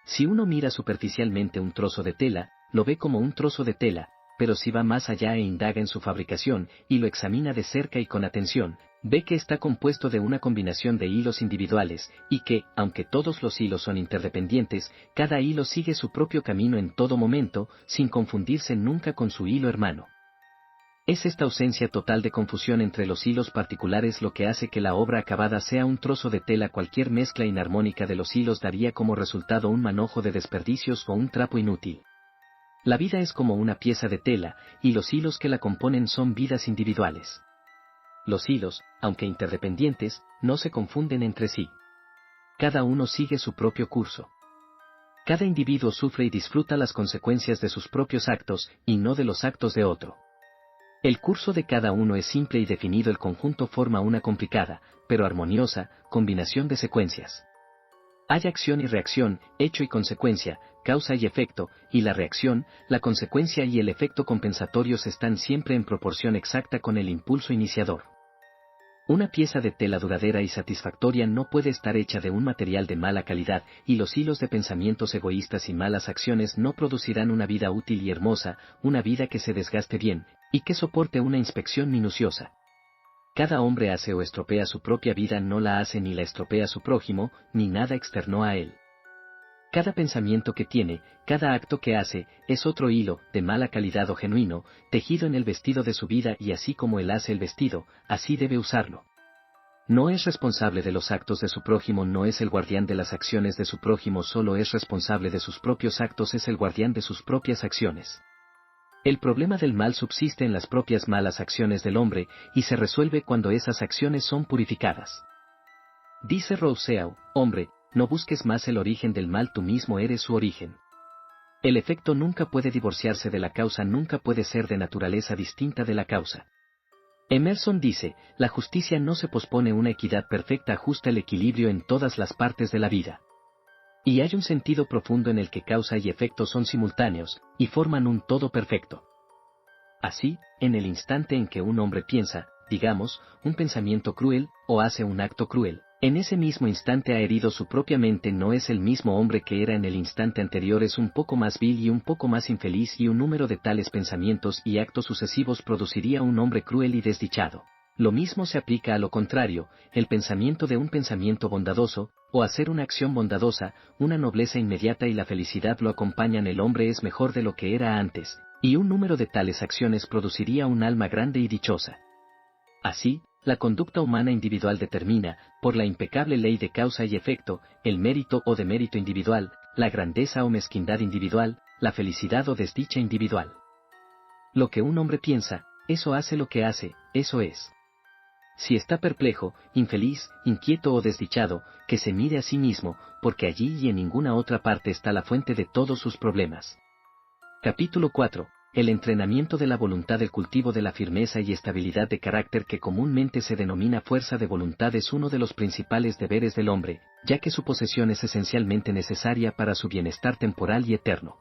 Si uno mira superficialmente un trozo de tela, lo ve como un trozo de tela, pero si va más allá e indaga en su fabricación, y lo examina de cerca y con atención, ve que está compuesto de una combinación de hilos individuales, y que, aunque todos los hilos son interdependientes, cada hilo sigue su propio camino en todo momento, sin confundirse nunca con su hilo hermano. Es esta ausencia total de confusión entre los hilos particulares lo que hace que la obra acabada sea un trozo de tela; cualquier mezcla inarmónica de los hilos daría como resultado un manojo de desperdicios o un trapo inútil. La vida es como una pieza de tela, y los hilos que la componen son vidas individuales. Los hilos, aunque interdependientes, no se confunden entre sí. Cada uno sigue su propio curso. Cada individuo sufre y disfruta las consecuencias de sus propios actos, y no de los actos de otro. El curso de cada uno es simple y definido; el conjunto forma una complicada, pero armoniosa, combinación de secuencias. Hay acción y reacción, hecho y consecuencia, causa y efecto, y la reacción, la consecuencia y el efecto compensatorios están siempre en proporción exacta con el impulso iniciador. Una pieza de tela duradera y satisfactoria no puede estar hecha de un material de mala calidad, y los hilos de pensamientos egoístas y malas acciones no producirán una vida útil y hermosa, una vida que se desgaste bien, y que soporte una inspección minuciosa. Cada hombre hace o estropea su propia vida, no la hace ni la estropea su prójimo, ni nada externo a él. Cada pensamiento que tiene, cada acto que hace, es otro hilo, de mala calidad o genuino, tejido en el vestido de su vida, y así como él hace el vestido, así debe usarlo. No es responsable de los actos de su prójimo, no es el guardián de las acciones de su prójimo, solo es responsable de sus propios actos, es el guardián de sus propias acciones. El problema del mal subsiste en las propias malas acciones del hombre, y se resuelve cuando esas acciones son purificadas. Dice Rousseau: hombre, no busques más el origen del mal, tú mismo eres su origen. El efecto nunca puede divorciarse de la causa, nunca puede ser de naturaleza distinta de la causa. Emerson dice: la justicia no se pospone, una equidad perfecta ajusta el equilibrio en todas las partes de la vida. Y hay un sentido profundo en el que causa y efecto son simultáneos, y forman un todo perfecto. Así, en el instante en que un hombre piensa, digamos, un pensamiento cruel, o hace un acto cruel, en ese mismo instante ha herido su propia mente, no es el mismo hombre que era en el instante anterior, es un poco más vil y un poco más infeliz, y un número de tales pensamientos y actos sucesivos produciría un hombre cruel y desdichado. Lo mismo se aplica a lo contrario, el pensamiento de un pensamiento bondadoso, o hacer una acción bondadosa, una nobleza inmediata y la felicidad lo acompañan, el hombre es mejor de lo que era antes, y un número de tales acciones produciría un alma grande y dichosa. Así, la conducta humana individual determina, por la impecable ley de causa y efecto, el mérito o demérito individual, la grandeza o mezquindad individual, la felicidad o desdicha individual. Lo que un hombre piensa, eso hace, lo que hace, eso es. Si está perplejo, infeliz, inquieto o desdichado, que se mire a sí mismo, porque allí y en ninguna otra parte está la fuente de todos sus problemas. Capítulo 4. El entrenamiento de la voluntad. El cultivo de la firmeza y estabilidad de carácter, que comúnmente se denomina fuerza de voluntad, es uno de los principales deberes del hombre, ya que su posesión es esencialmente necesaria para su bienestar temporal y eterno.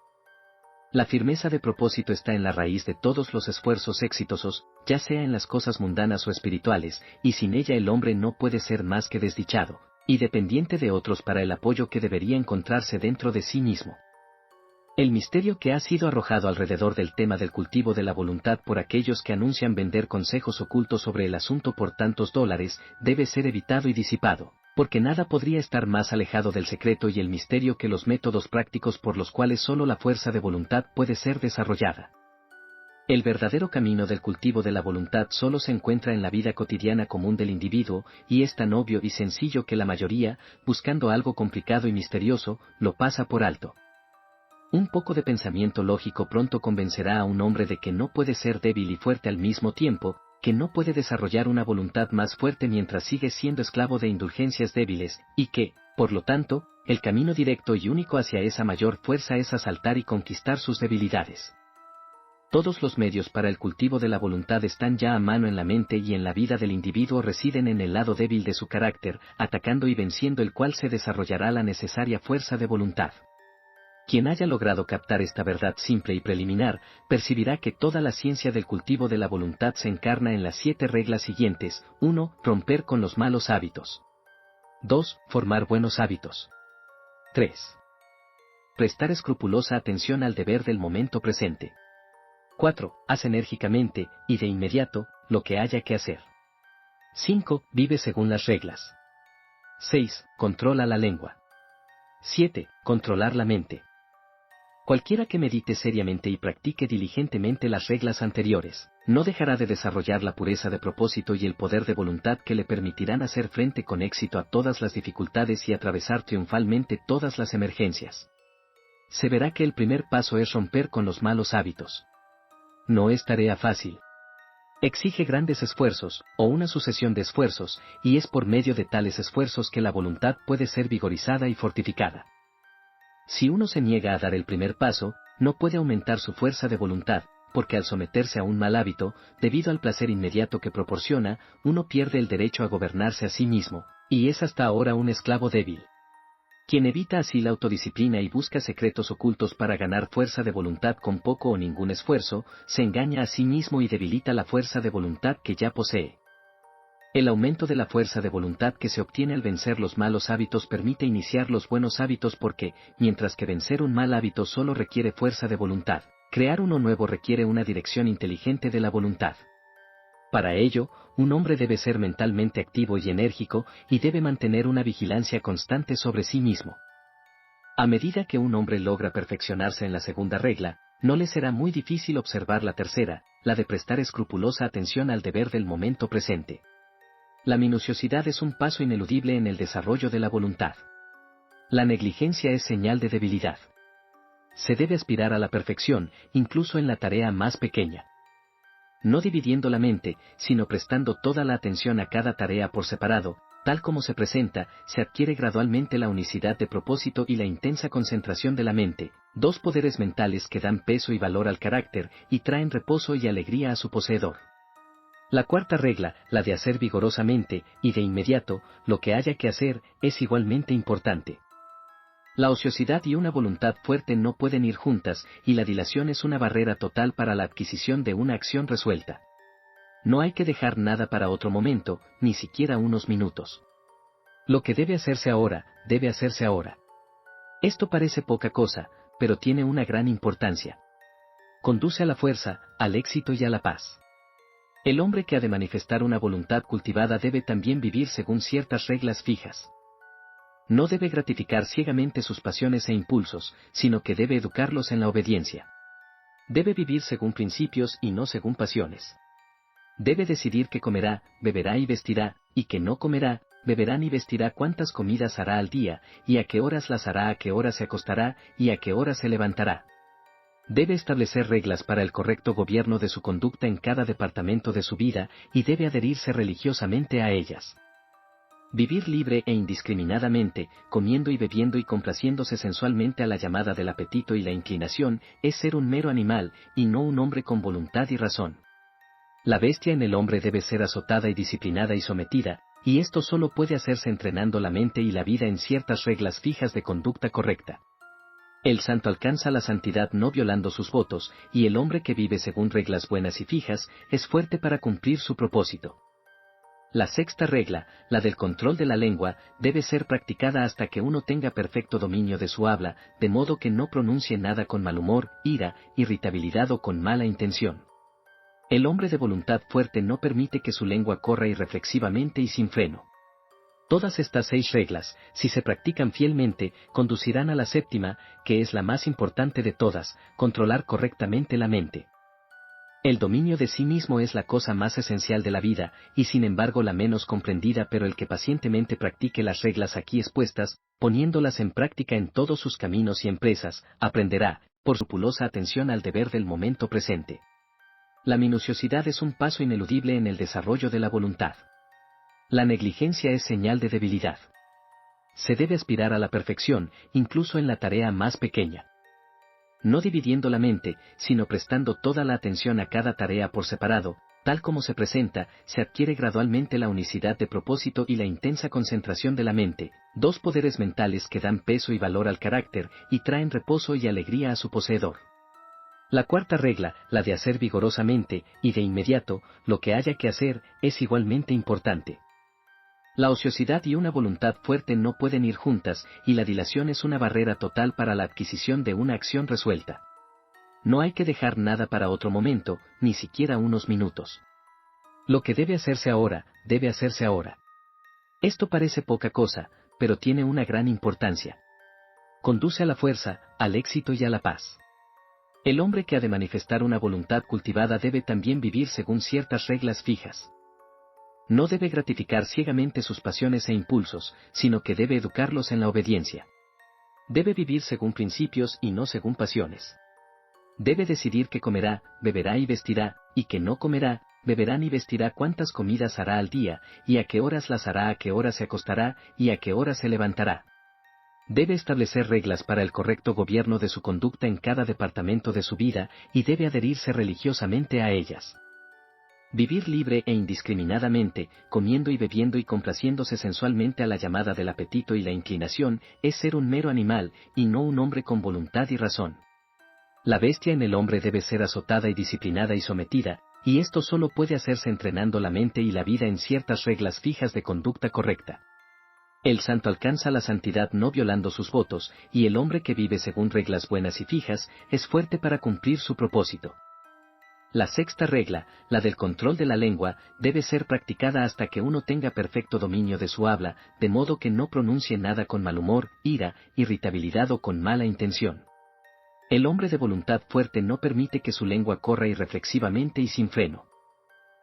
La firmeza de propósito está en la raíz de todos los esfuerzos exitosos, ya sea en las cosas mundanas o espirituales, y sin ella el hombre no puede ser más que desdichado, y dependiente de otros para el apoyo que debería encontrarse dentro de sí mismo. El misterio que ha sido arrojado alrededor del tema del cultivo de la voluntad por aquellos que anuncian vender consejos ocultos sobre el asunto por tantos dólares, debe ser evitado y disipado, porque nada podría estar más alejado del secreto y el misterio que los métodos prácticos por los cuales solo la fuerza de voluntad puede ser desarrollada. El verdadero camino del cultivo de la voluntad solo se encuentra en la vida cotidiana común del individuo, y es tan obvio y sencillo que la mayoría, buscando algo complicado y misterioso, lo pasa por alto. Un poco de pensamiento lógico pronto convencerá a un hombre de que no puede ser débil y fuerte al mismo tiempo, que no puede desarrollar una voluntad más fuerte mientras sigue siendo esclavo de indulgencias débiles, y que, por lo tanto, el camino directo y único hacia esa mayor fuerza es asaltar y conquistar sus debilidades. Todos los medios para el cultivo de la voluntad están ya a mano en la mente y en la vida del individuo, residen en el lado débil de su carácter, atacando y venciendo el cual se desarrollará la necesaria fuerza de voluntad. Quien haya logrado captar esta verdad simple y preliminar, percibirá que toda la ciencia del cultivo de la voluntad se encarna en las 7 reglas siguientes: 1. Romper con los malos hábitos. 2. Formar buenos hábitos. 3. Prestar escrupulosa atención al deber del momento presente. 4. Haz enérgicamente, y de inmediato, lo que haya que hacer. 5. Vive según las reglas. 6. Controla la lengua. 7. Controlar la mente. Cualquiera que medite seriamente y practique diligentemente las reglas anteriores, no dejará de desarrollar la pureza de propósito y el poder de voluntad que le permitirán hacer frente con éxito a todas las dificultades y atravesar triunfalmente todas las emergencias. Se verá que el primer paso es romper con los malos hábitos. No es tarea fácil. Exige grandes esfuerzos, o una sucesión de esfuerzos, y es por medio de tales esfuerzos que la voluntad puede ser vigorizada y fortificada. Si uno se niega a dar el primer paso, no puede aumentar su fuerza de voluntad, porque al someterse a un mal hábito, debido al placer inmediato que proporciona, uno pierde el derecho a gobernarse a sí mismo, y es hasta ahora un esclavo débil. Quien evita así la autodisciplina y busca secretos ocultos para ganar fuerza de voluntad con poco o ningún esfuerzo, se engaña a sí mismo y debilita la fuerza de voluntad que ya posee. El aumento de la fuerza de voluntad que se obtiene al vencer los malos hábitos permite iniciar los buenos hábitos porque, mientras que vencer un mal hábito solo requiere fuerza de voluntad, crear uno nuevo requiere una dirección inteligente de la voluntad. Para ello, un hombre debe ser mentalmente activo y enérgico, y debe mantener una vigilancia constante sobre sí mismo. A medida que un hombre logra perfeccionarse en la segunda regla, no le será muy difícil observar la tercera, la de prestar escrupulosa atención al deber del momento presente. La minuciosidad es un paso ineludible en el desarrollo de la voluntad. La negligencia es señal de debilidad. Se debe aspirar a la perfección, incluso en la tarea más pequeña. No dividiendo la mente, sino prestando toda la atención a cada tarea por separado, tal como se presenta, se adquiere gradualmente la unicidad de propósito y la intensa concentración de la mente, dos poderes mentales que dan peso y valor al carácter, y traen reposo y alegría a su poseedor. La cuarta regla, la de hacer vigorosamente, y de inmediato, lo que haya que hacer, es igualmente importante. La ociosidad y una voluntad fuerte no pueden ir juntas, y la dilación es una barrera total para la adquisición de una acción resuelta. No hay que dejar nada para otro momento, ni siquiera unos minutos. Lo que debe hacerse ahora, debe hacerse ahora. Esto parece poca cosa, pero tiene una gran importancia. Conduce a la fuerza, al éxito y a la paz. El hombre que ha de manifestar una voluntad cultivada debe también vivir según ciertas reglas fijas. No debe gratificar ciegamente sus pasiones e impulsos, sino que debe educarlos en la obediencia. Debe vivir según principios y no según pasiones. Debe decidir qué comerá, beberá y vestirá, y que no comerá, beberá ni vestirá cuántas comidas hará al día, y a qué horas las hará, a qué horas se acostará, y a qué horas se levantará. Debe establecer reglas para el correcto gobierno de su conducta en cada departamento de su vida, y debe adherirse religiosamente a ellas. Vivir libre e indiscriminadamente, comiendo y bebiendo y complaciéndose sensualmente a la llamada del apetito y la inclinación, es ser un mero animal, y no un hombre con voluntad y razón. La bestia en el hombre debe ser azotada y disciplinada y sometida, y esto solo puede hacerse entrenando la mente y la vida en ciertas reglas fijas de conducta correcta. El santo alcanza la santidad no violando sus votos, y el hombre que vive según reglas buenas y fijas, es fuerte para cumplir su propósito. La sexta regla, la del control de la lengua, debe ser practicada hasta que uno tenga perfecto dominio de su habla, de modo que no pronuncie nada con mal humor, ira, irritabilidad o con mala intención. El hombre de voluntad fuerte no permite que su lengua corra irreflexivamente y sin freno. Todas estas 6 reglas, si se practican fielmente, conducirán a la séptima, que es la más importante de todas, controlar correctamente la mente. El dominio de sí mismo es la cosa más esencial de la vida, y sin embargo la menos comprendida, pero el que pacientemente practique las reglas aquí expuestas, poniéndolas en práctica en todos sus caminos y empresas, aprenderá, por escrupulosa atención al deber del momento presente. La minuciosidad es un paso ineludible en el desarrollo de la voluntad. La negligencia es señal de debilidad. Se debe aspirar a la perfección, incluso en la tarea más pequeña. No dividiendo la mente, sino prestando toda la atención a cada tarea por separado, tal como se presenta, se adquiere gradualmente la unicidad de propósito y la intensa concentración de la mente, dos poderes mentales que dan peso y valor al carácter, y traen reposo y alegría a su poseedor. La cuarta regla, la de hacer vigorosamente, y de inmediato, lo que haya que hacer, es igualmente importante. La ociosidad y una voluntad fuerte no pueden ir juntas, y la dilación es una barrera total para la adquisición de una acción resuelta. No hay que dejar nada para otro momento, ni siquiera unos minutos. Lo que debe hacerse ahora, debe hacerse ahora. Esto parece poca cosa, pero tiene una gran importancia. Conduce a la fuerza, al éxito y a la paz. El hombre que ha de manifestar una voluntad cultivada debe también vivir según ciertas reglas fijas. No debe gratificar ciegamente sus pasiones e impulsos, sino que debe educarlos en la obediencia. Debe vivir según principios y no según pasiones. Debe decidir qué comerá, beberá y vestirá, y que no comerá, beberá ni vestirá cuántas comidas hará al día, y a qué horas las hará, a qué horas se acostará, y a qué horas se levantará. Debe establecer reglas para el correcto gobierno de su conducta en cada departamento de su vida, y debe adherirse religiosamente a ellas. Vivir libre e indiscriminadamente, comiendo y bebiendo y complaciéndose sensualmente a la llamada del apetito y la inclinación, es ser un mero animal, y no un hombre con voluntad y razón. La bestia en el hombre debe ser azotada y disciplinada y sometida, y esto solo puede hacerse entrenando la mente y la vida en ciertas reglas fijas de conducta correcta. El santo alcanza la santidad no violando sus votos, y el hombre que vive según reglas buenas y fijas, es fuerte para cumplir su propósito. La sexta regla, la del control de la lengua, debe ser practicada hasta que uno tenga perfecto dominio de su habla, de modo que no pronuncie nada con mal humor, ira, irritabilidad o con mala intención. El hombre de voluntad fuerte no permite que su lengua corra irreflexivamente y sin freno.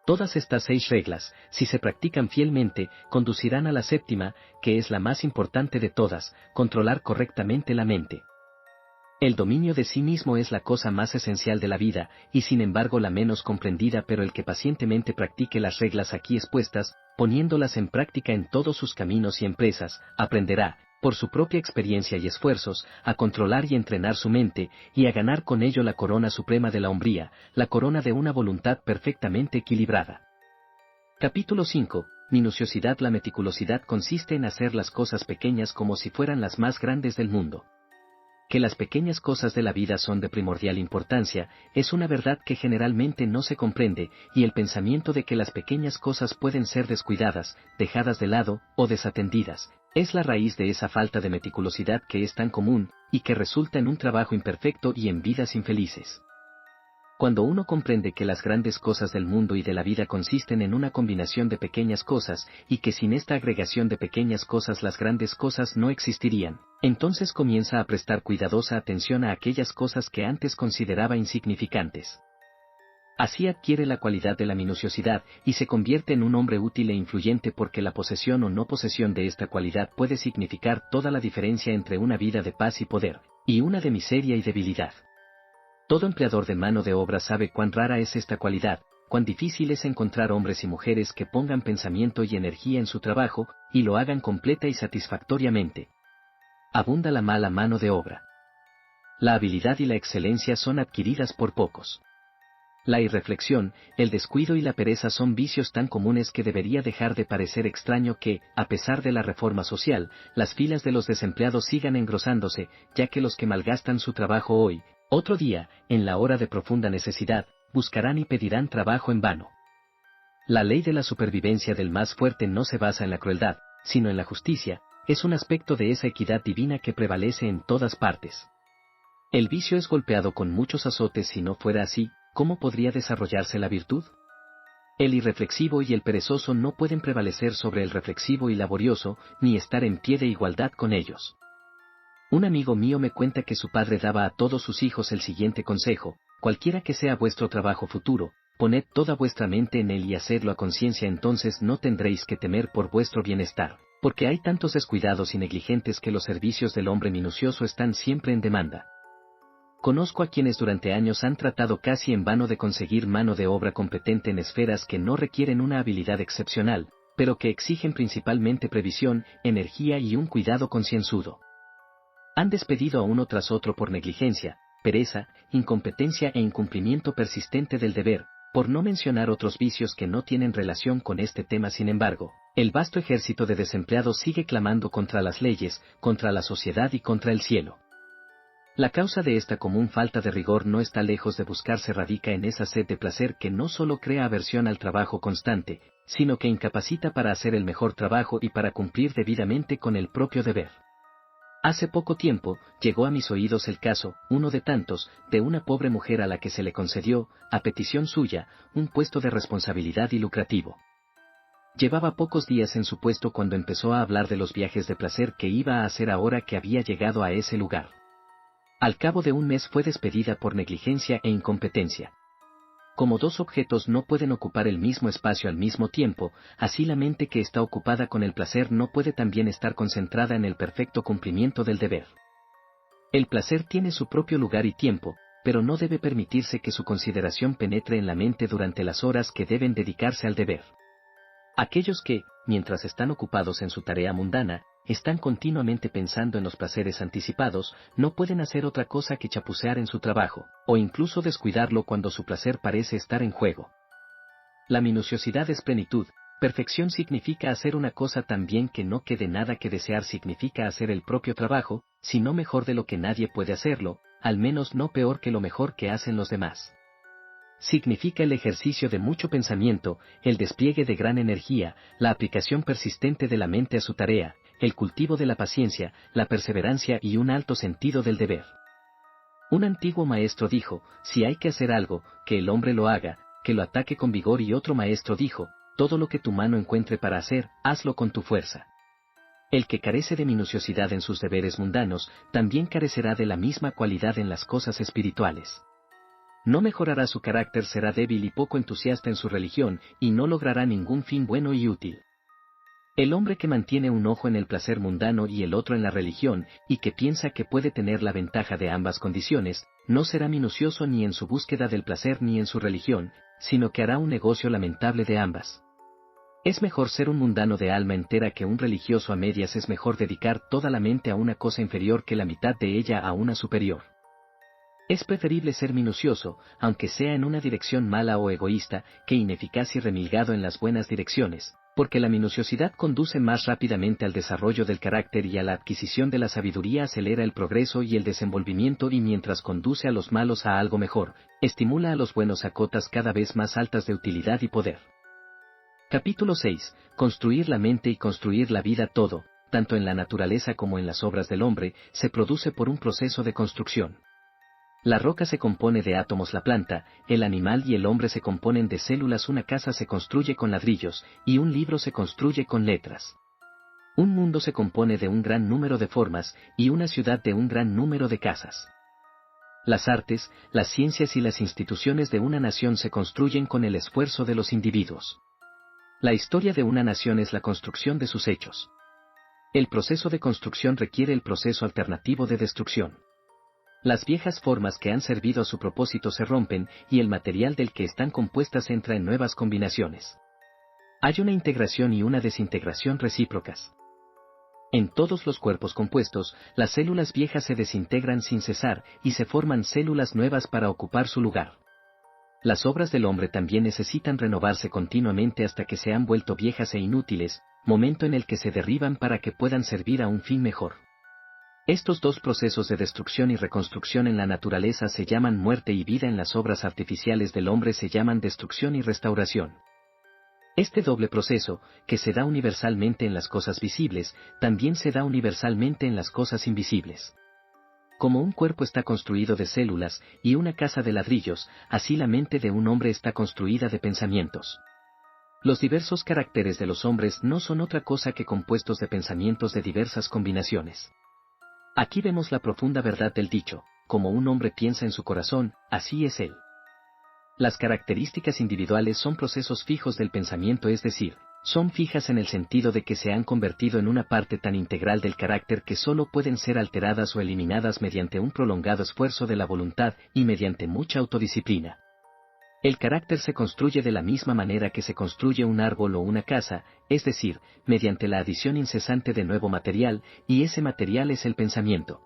Todas estas 6 reglas, si se practican fielmente, conducirán a la séptima, que es la más importante de todas, controlar correctamente la mente. El dominio de sí mismo es la cosa más esencial de la vida, y sin embargo la menos comprendida, pero el que pacientemente practique las reglas aquí expuestas, poniéndolas en práctica en todos sus caminos y empresas, aprenderá, por su propia experiencia y esfuerzos, a controlar y entrenar su mente, y a ganar con ello la corona suprema de la hombría, la corona de una voluntad perfectamente equilibrada. Capítulo 5. Minuciosidad. La meticulosidad consiste en hacer las cosas pequeñas como si fueran las más grandes del mundo. Que las pequeñas cosas de la vida son de primordial importancia, es una verdad que generalmente no se comprende, y el pensamiento de que las pequeñas cosas pueden ser descuidadas, dejadas de lado, o desatendidas, es la raíz de esa falta de meticulosidad que es tan común, y que resulta en un trabajo imperfecto y en vidas infelices. Cuando uno comprende que las grandes cosas del mundo y de la vida consisten en una combinación de pequeñas cosas, y que sin esta agregación de pequeñas cosas las grandes cosas no existirían, entonces comienza a prestar cuidadosa atención a aquellas cosas que antes consideraba insignificantes. Así adquiere la cualidad de la minuciosidad, y se convierte en un hombre útil e influyente, porque la posesión o no posesión de esta cualidad puede significar toda la diferencia entre una vida de paz y poder, y una de miseria y debilidad. Todo empleador de mano de obra sabe cuán rara es esta cualidad, cuán difícil es encontrar hombres y mujeres que pongan pensamiento y energía en su trabajo, y lo hagan completa y satisfactoriamente. Abunda la mala mano de obra. La habilidad y la excelencia son adquiridas por pocos. La irreflexión, el descuido y la pereza son vicios tan comunes que debería dejar de parecer extraño que, a pesar de la reforma social, las filas de los desempleados sigan engrosándose, ya que los que malgastan su trabajo hoy, otro día, en la hora de profunda necesidad, buscarán y pedirán trabajo en vano. La ley de la supervivencia del más fuerte no se basa en la crueldad, sino en la justicia, es un aspecto de esa equidad divina que prevalece en todas partes. El vicio es golpeado con muchos azotes. Si no fuera así, ¿cómo podría desarrollarse la virtud? El irreflexivo y el perezoso no pueden prevalecer sobre el reflexivo y laborioso, ni estar en pie de igualdad con ellos. Un amigo mío me cuenta que su padre daba a todos sus hijos el siguiente consejo: cualquiera que sea vuestro trabajo futuro, poned toda vuestra mente en él y hacedlo a conciencia, entonces no tendréis que temer por vuestro bienestar, porque hay tantos descuidados y negligentes que los servicios del hombre minucioso están siempre en demanda. Conozco a quienes durante años han tratado casi en vano de conseguir mano de obra competente en esferas que no requieren una habilidad excepcional, pero que exigen principalmente previsión, energía y un cuidado concienzudo. Han despedido a uno tras otro por negligencia, pereza, incompetencia e incumplimiento persistente del deber, por no mencionar otros vicios que no tienen relación con este tema. Sin embargo, el vasto ejército de desempleados sigue clamando contra las leyes, contra la sociedad y contra el cielo. La causa de esta común falta de rigor no está lejos de buscarse, radica en esa sed de placer que no solo crea aversión al trabajo constante, sino que incapacita para hacer el mejor trabajo y para cumplir debidamente con el propio deber. Hace poco tiempo, llegó a mis oídos el caso, uno de tantos, de una pobre mujer a la que se le concedió, a petición suya, un puesto de responsabilidad y lucrativo. Llevaba pocos días en su puesto cuando empezó a hablar de los viajes de placer que iba a hacer ahora que había llegado a ese lugar. Al cabo de un mes fue despedida por negligencia e incompetencia. Como dos objetos no pueden ocupar el mismo espacio al mismo tiempo, así la mente que está ocupada con el placer no puede también estar concentrada en el perfecto cumplimiento del deber. El placer tiene su propio lugar y tiempo, pero no debe permitirse que su consideración penetre en la mente durante las horas que deben dedicarse al deber. Aquellos que, mientras están ocupados en su tarea mundana, están continuamente pensando en los placeres anticipados, no pueden hacer otra cosa que chapucear en su trabajo, o incluso descuidarlo cuando su placer parece estar en juego. La minuciosidad es plenitud. Perfección significa hacer una cosa tan bien que no quede nada que desear, significa hacer el propio trabajo, sino mejor de lo que nadie puede hacerlo, al menos no peor que lo mejor que hacen los demás. Significa el ejercicio de mucho pensamiento, el despliegue de gran energía, la aplicación persistente de la mente a su tarea, el cultivo de la paciencia, la perseverancia y un alto sentido del deber. Un antiguo maestro dijo, si hay que hacer algo, que el hombre lo haga, que lo ataque con vigor, y otro maestro dijo, todo lo que tu mano encuentre para hacer, hazlo con tu fuerza. El que carece de minuciosidad en sus deberes mundanos, también carecerá de la misma cualidad en las cosas espirituales. No mejorará su carácter, será débil y poco entusiasta en su religión, y no logrará ningún fin bueno y útil. El hombre que mantiene un ojo en el placer mundano y el otro en la religión, y que piensa que puede tener la ventaja de ambas condiciones, no será minucioso ni en su búsqueda del placer ni en su religión, sino que hará un negocio lamentable de ambas. Es mejor ser un mundano de alma entera que un religioso a medias, es mejor dedicar toda la mente a una cosa inferior que la mitad de ella a una superior. Es preferible ser minucioso, aunque sea en una dirección mala o egoísta, que ineficaz y remilgado en las buenas direcciones, porque la minuciosidad conduce más rápidamente al desarrollo del carácter y a la adquisición de la sabiduría, acelera el progreso y el desenvolvimiento, y mientras conduce a los malos a algo mejor, estimula a los buenos a cotas cada vez más altas de utilidad y poder. Capítulo 6. Construir la mente y construir la vida. Todo, tanto en la naturaleza como en las obras del hombre, se produce por un proceso de construcción. La roca se compone de átomos, la planta, el animal y el hombre se componen de células, una casa se construye con ladrillos, y un libro se construye con letras. Un mundo se compone de un gran número de formas, y una ciudad de un gran número de casas. Las artes, las ciencias y las instituciones de una nación se construyen con el esfuerzo de los individuos. La historia de una nación es la construcción de sus hechos. El proceso de construcción requiere el proceso alternativo de destrucción. Las viejas formas que han servido a su propósito se rompen, y el material del que están compuestas entra en nuevas combinaciones. Hay una integración y una desintegración recíprocas. En todos los cuerpos compuestos, las células viejas se desintegran sin cesar, y se forman células nuevas para ocupar su lugar. Las obras del hombre también necesitan renovarse continuamente hasta que se han vuelto viejas e inútiles, momento en el que se derriban para que puedan servir a un fin mejor. Estos dos procesos de destrucción y reconstrucción en la naturaleza se llaman muerte y vida, en las obras artificiales del hombre se llaman destrucción y restauración. Este doble proceso, que se da universalmente en las cosas visibles, también se da universalmente en las cosas invisibles. Como un cuerpo está construido de células y una casa de ladrillos, así la mente de un hombre está construida de pensamientos. Los diversos caracteres de los hombres no son otra cosa que compuestos de pensamientos de diversas combinaciones. Aquí vemos la profunda verdad del dicho, como un hombre piensa en su corazón, así es él. Las características individuales son procesos fijos del pensamiento, es decir, son fijas en el sentido de que se han convertido en una parte tan integral del carácter que solo pueden ser alteradas o eliminadas mediante un prolongado esfuerzo de la voluntad y mediante mucha autodisciplina. El carácter se construye de la misma manera que se construye un árbol o una casa, es decir, mediante la adición incesante de nuevo material, y ese material es el pensamiento.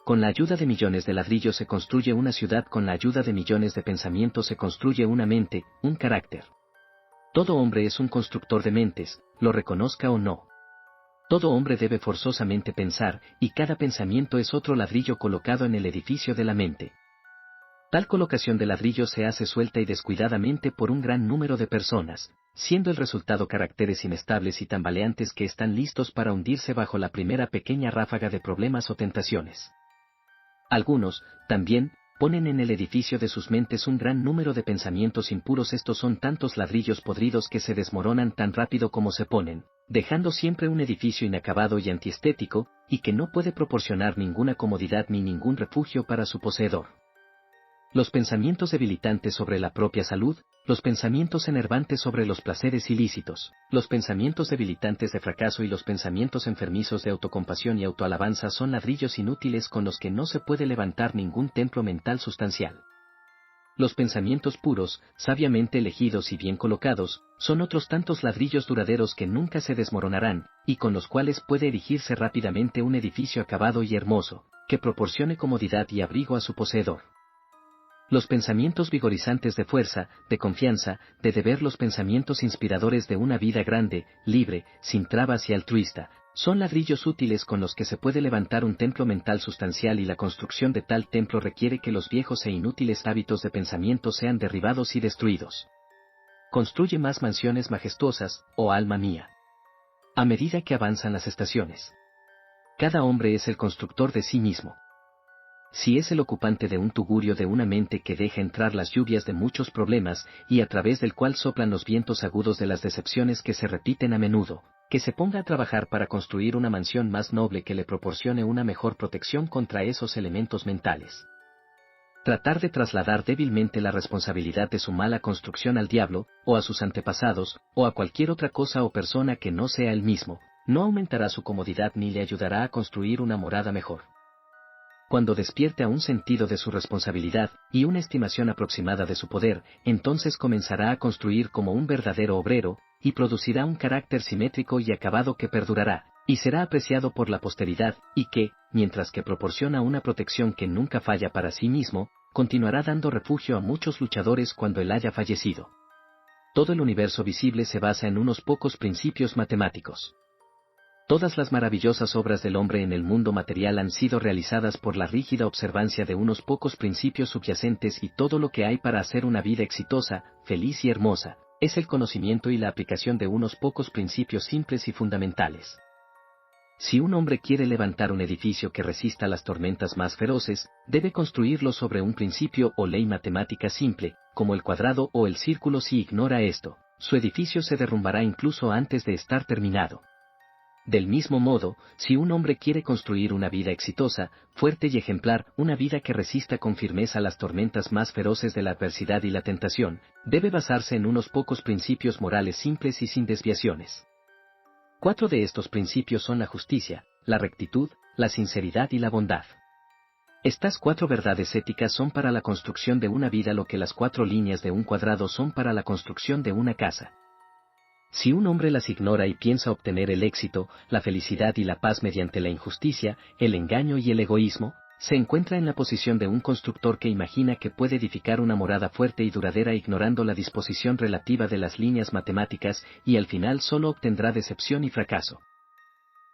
Con la ayuda de millones de ladrillos se construye una ciudad, con la ayuda de millones de pensamientos se construye una mente, un carácter. Todo hombre es un constructor de mentes, lo reconozca o no. Todo hombre debe forzosamente pensar, y cada pensamiento es otro ladrillo colocado en el edificio de la mente. Tal colocación de ladrillos se hace suelta y descuidadamente por un gran número de personas, siendo el resultado caracteres inestables y tambaleantes que están listos para hundirse bajo la primera pequeña ráfaga de problemas o tentaciones. Algunos, también, ponen en el edificio de sus mentes un gran número de pensamientos impuros. Estos son tantos ladrillos podridos que se desmoronan tan rápido como se ponen, dejando siempre un edificio inacabado y antiestético, y que no puede proporcionar ninguna comodidad ni ningún refugio para su poseedor. Los pensamientos debilitantes sobre la propia salud, los pensamientos enervantes sobre los placeres ilícitos, los pensamientos debilitantes de fracaso y los pensamientos enfermizos de autocompasión y autoalabanza son ladrillos inútiles con los que no se puede levantar ningún templo mental sustancial. Los pensamientos puros, sabiamente elegidos y bien colocados, son otros tantos ladrillos duraderos que nunca se desmoronarán, y con los cuales puede erigirse rápidamente un edificio acabado y hermoso, que proporcione comodidad y abrigo a su poseedor. Los pensamientos vigorizantes de fuerza, de confianza, de deber, los pensamientos inspiradores de una vida grande, libre, sin trabas y altruista, son ladrillos útiles con los que se puede levantar un templo mental sustancial, y la construcción de tal templo requiere que los viejos e inútiles hábitos de pensamiento sean derribados y destruidos. Construye más mansiones majestuosas, oh alma mía. A medida que avanzan las estaciones, cada hombre es el constructor de sí mismo. Si es el ocupante de un tugurio de una mente que deja entrar las lluvias de muchos problemas y a través del cual soplan los vientos agudos de las decepciones que se repiten a menudo, que se ponga a trabajar para construir una mansión más noble que le proporcione una mejor protección contra esos elementos mentales. Tratar de trasladar débilmente la responsabilidad de su mala construcción al diablo, o a sus antepasados, o a cualquier otra cosa o persona que no sea él mismo, no aumentará su comodidad ni le ayudará a construir una morada mejor. Cuando despierte a un sentido de su responsabilidad y una estimación aproximada de su poder, entonces comenzará a construir como un verdadero obrero, y producirá un carácter simétrico y acabado que perdurará, y será apreciado por la posteridad, y que, mientras que proporciona una protección que nunca falla para sí mismo, continuará dando refugio a muchos luchadores cuando él haya fallecido. Todo el universo visible se basa en unos pocos principios matemáticos. Todas las maravillosas obras del hombre en el mundo material han sido realizadas por la rígida observancia de unos pocos principios subyacentes, y todo lo que hay para hacer una vida exitosa, feliz y hermosa, es el conocimiento y la aplicación de unos pocos principios simples y fundamentales. Si un hombre quiere levantar un edificio que resista las tormentas más feroces, debe construirlo sobre un principio o ley matemática simple, como el cuadrado o el círculo. Si ignora esto, su edificio se derrumbará incluso antes de estar terminado. Del mismo modo, si un hombre quiere construir una vida exitosa, fuerte y ejemplar, una vida que resista con firmeza las tormentas más feroces de la adversidad y la tentación, debe basarse en unos pocos principios morales simples y sin desviaciones. 4 de estos principios son la justicia, la rectitud, la sinceridad y la bondad. Estas 4 verdades éticas son para la construcción de una vida lo que las 4 líneas de un cuadrado son para la construcción de una casa. Si un hombre las ignora y piensa obtener el éxito, la felicidad y la paz mediante la injusticia, el engaño y el egoísmo, se encuentra en la posición de un constructor que imagina que puede edificar una morada fuerte y duradera ignorando la disposición relativa de las líneas matemáticas, y al final solo obtendrá decepción y fracaso.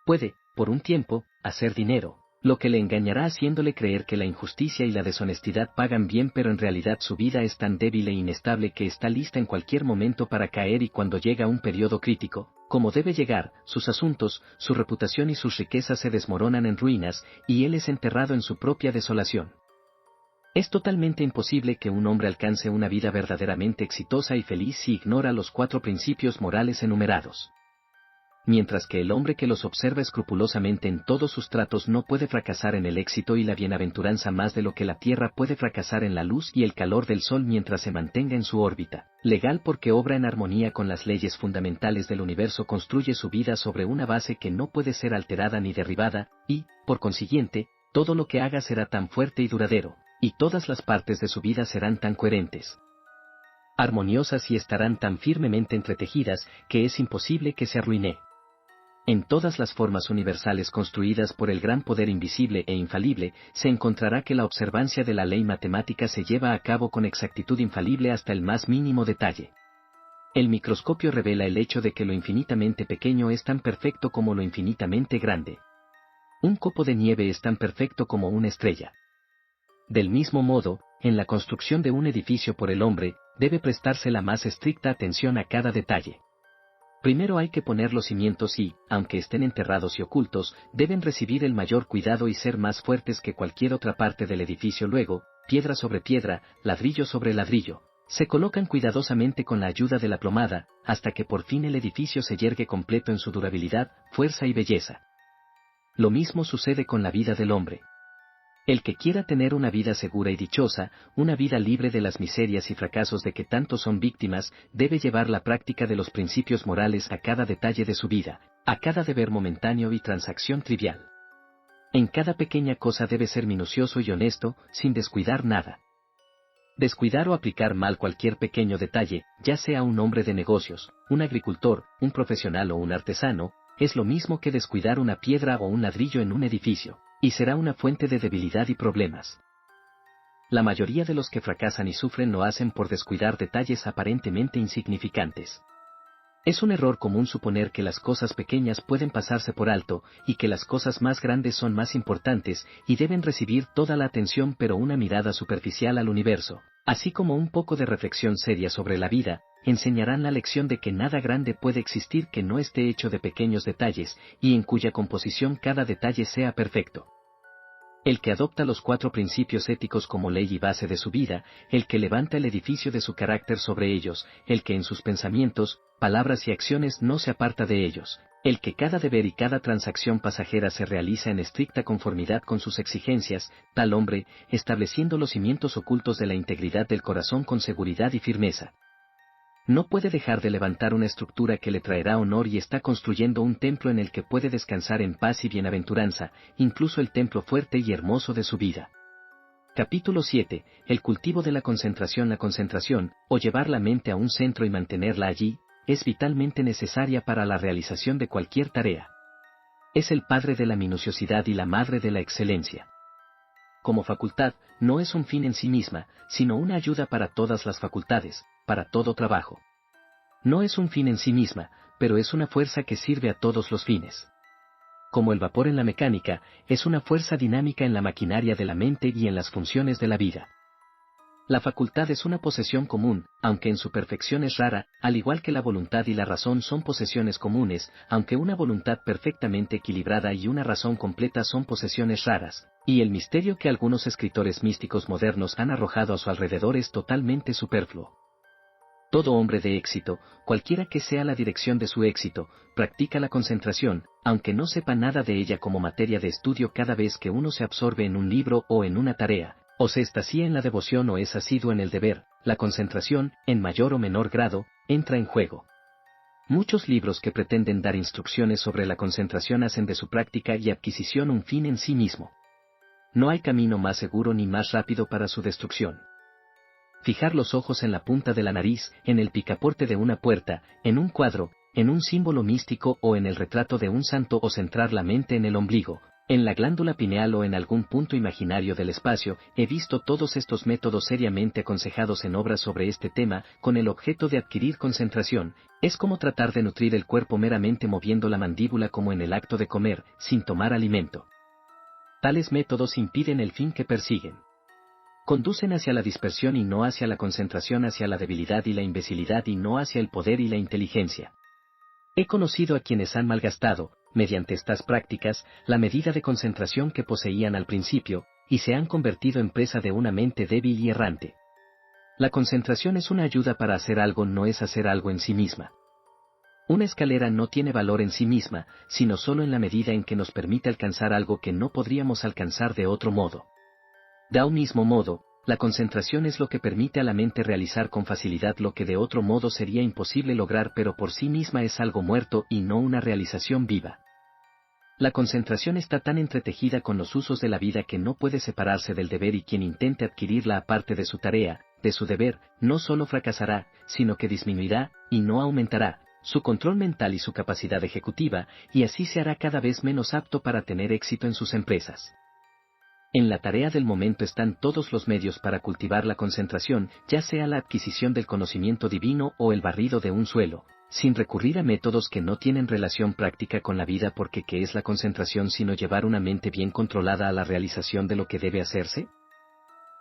Puede, por un tiempo, hacer dinero, lo que le engañará haciéndole creer que la injusticia y la deshonestidad pagan bien, pero en realidad su vida es tan débil e inestable que está lista en cualquier momento para caer, y cuando llega un periodo crítico, como debe llegar, sus asuntos, su reputación y sus riquezas se desmoronan en ruinas, y él es enterrado en su propia desolación. Es totalmente imposible que un hombre alcance una vida verdaderamente exitosa y feliz si ignora los 4 principios morales enumerados. Mientras que el hombre que los observa escrupulosamente en todos sus tratos no puede fracasar en el éxito y la bienaventuranza más de lo que la tierra puede fracasar en la luz y el calor del sol mientras se mantenga en su órbita, legal porque obra en armonía con las leyes fundamentales del universo, construye su vida sobre una base que no puede ser alterada ni derribada, y, por consiguiente, todo lo que haga será tan fuerte y duradero, y todas las partes de su vida serán tan coherentes, armoniosas y estarán tan firmemente entretejidas que es imposible que se arruine. En todas las formas universales construidas por el gran poder invisible e infalible, se encontrará que la observancia de la ley matemática se lleva a cabo con exactitud infalible hasta el más mínimo detalle. El microscopio revela el hecho de que lo infinitamente pequeño es tan perfecto como lo infinitamente grande. Un copo de nieve es tan perfecto como una estrella. Del mismo modo, en la construcción de un edificio por el hombre, debe prestarse la más estricta atención a cada detalle. Primero hay que poner los cimientos y, aunque estén enterrados y ocultos, deben recibir el mayor cuidado y ser más fuertes que cualquier otra parte del edificio. Luego, piedra sobre piedra, ladrillo sobre ladrillo, se colocan cuidadosamente con la ayuda de la plomada, hasta que por fin el edificio se yergue completo en su durabilidad, fuerza y belleza. Lo mismo sucede con la vida del hombre. El que quiera tener una vida segura y dichosa, una vida libre de las miserias y fracasos de que tanto son víctimas, debe llevar la práctica de los principios morales a cada detalle de su vida, a cada deber momentáneo y transacción trivial. En cada pequeña cosa debe ser minucioso y honesto, sin descuidar nada. Descuidar o aplicar mal cualquier pequeño detalle, ya sea un hombre de negocios, un agricultor, un profesional o un artesano, es lo mismo que descuidar una piedra o un ladrillo en un edificio, y será una fuente de debilidad y problemas. La mayoría de los que fracasan y sufren lo hacen por descuidar detalles aparentemente insignificantes. Es un error común suponer que las cosas pequeñas pueden pasarse por alto, y que las cosas más grandes son más importantes y deben recibir toda la atención, pero una mirada superficial al universo, así como un poco de reflexión seria sobre la vida, enseñarán la lección de que nada grande puede existir que no esté hecho de pequeños detalles, y en cuya composición cada detalle sea perfecto. El que adopta los 4 principios éticos como ley y base de su vida, el que levanta el edificio de su carácter sobre ellos, el que en sus pensamientos, palabras y acciones no se aparta de ellos, el que cada deber y cada transacción pasajera se realiza en estricta conformidad con sus exigencias, tal hombre, estableciendo los cimientos ocultos de la integridad del corazón con seguridad y firmeza. No puede dejar de levantar una estructura que le traerá honor y está construyendo un templo en el que puede descansar en paz y bienaventuranza, incluso el templo fuerte y hermoso de su vida. Capítulo 7. El cultivo de la concentración. La concentración, o llevar la mente a un centro y mantenerla allí, es vitalmente necesaria para la realización de cualquier tarea. Es el padre de la minuciosidad y la madre de la excelencia. Como facultad, no es un fin en sí misma, sino una ayuda para todas las facultades, para todo trabajo. No es un fin en sí misma, pero es una fuerza que sirve a todos los fines. Como el vapor en la mecánica, es una fuerza dinámica en la maquinaria de la mente y en las funciones de la vida. La facultad es una posesión común, aunque en su perfección es rara, al igual que la voluntad y la razón son posesiones comunes, aunque una voluntad perfectamente equilibrada y una razón completa son posesiones raras, y el misterio que algunos escritores místicos modernos han arrojado a su alrededor es totalmente superfluo. Todo hombre de éxito, cualquiera que sea la dirección de su éxito, practica la concentración, aunque no sepa nada de ella como materia de estudio. Cada vez que uno se absorbe en un libro o en una tarea, o se estacía en la devoción o es asiduo en el deber, la concentración, en mayor o menor grado, entra en juego. Muchos libros que pretenden dar instrucciones sobre la concentración hacen de su práctica y adquisición un fin en sí mismo. No hay camino más seguro ni más rápido para su destrucción. Fijar los ojos en la punta de la nariz, en el picaporte de una puerta, en un cuadro, en un símbolo místico o en el retrato de un santo, o centrar la mente en el ombligo, en la glándula pineal o en algún punto imaginario del espacio. He visto todos estos métodos seriamente aconsejados en obras sobre este tema, con el objeto de adquirir concentración. Es como tratar de nutrir el cuerpo meramente moviendo la mandíbula, como en el acto de comer, sin tomar alimento. Tales métodos impiden el fin que persiguen. Conducen hacia la dispersión y no hacia la concentración, hacia la debilidad y la imbecilidad y no hacia el poder y la inteligencia. He conocido a quienes han malgastado, mediante estas prácticas, la medida de concentración que poseían al principio, y se han convertido en presa de una mente débil y errante. La concentración es una ayuda para hacer algo, no es hacer algo en sí misma. Una escalera no tiene valor en sí misma, sino solo en la medida en que nos permite alcanzar algo que no podríamos alcanzar de otro modo. De un mismo modo, la concentración es lo que permite a la mente realizar con facilidad lo que de otro modo sería imposible lograr, pero por sí misma es algo muerto y no una realización viva. La concentración está tan entretejida con los usos de la vida que no puede separarse del deber, y quien intente adquirirla aparte de su tarea, de su deber, no solo fracasará, sino que disminuirá, y no aumentará, su control mental y su capacidad ejecutiva, y así se hará cada vez menos apto para tener éxito en sus empresas. En la tarea del momento están todos los medios para cultivar la concentración, ya sea la adquisición del conocimiento divino o el barrido de un suelo, sin recurrir a métodos que no tienen relación práctica con la vida, porque ¿qué es la concentración sino llevar una mente bien controlada a la realización de lo que debe hacerse?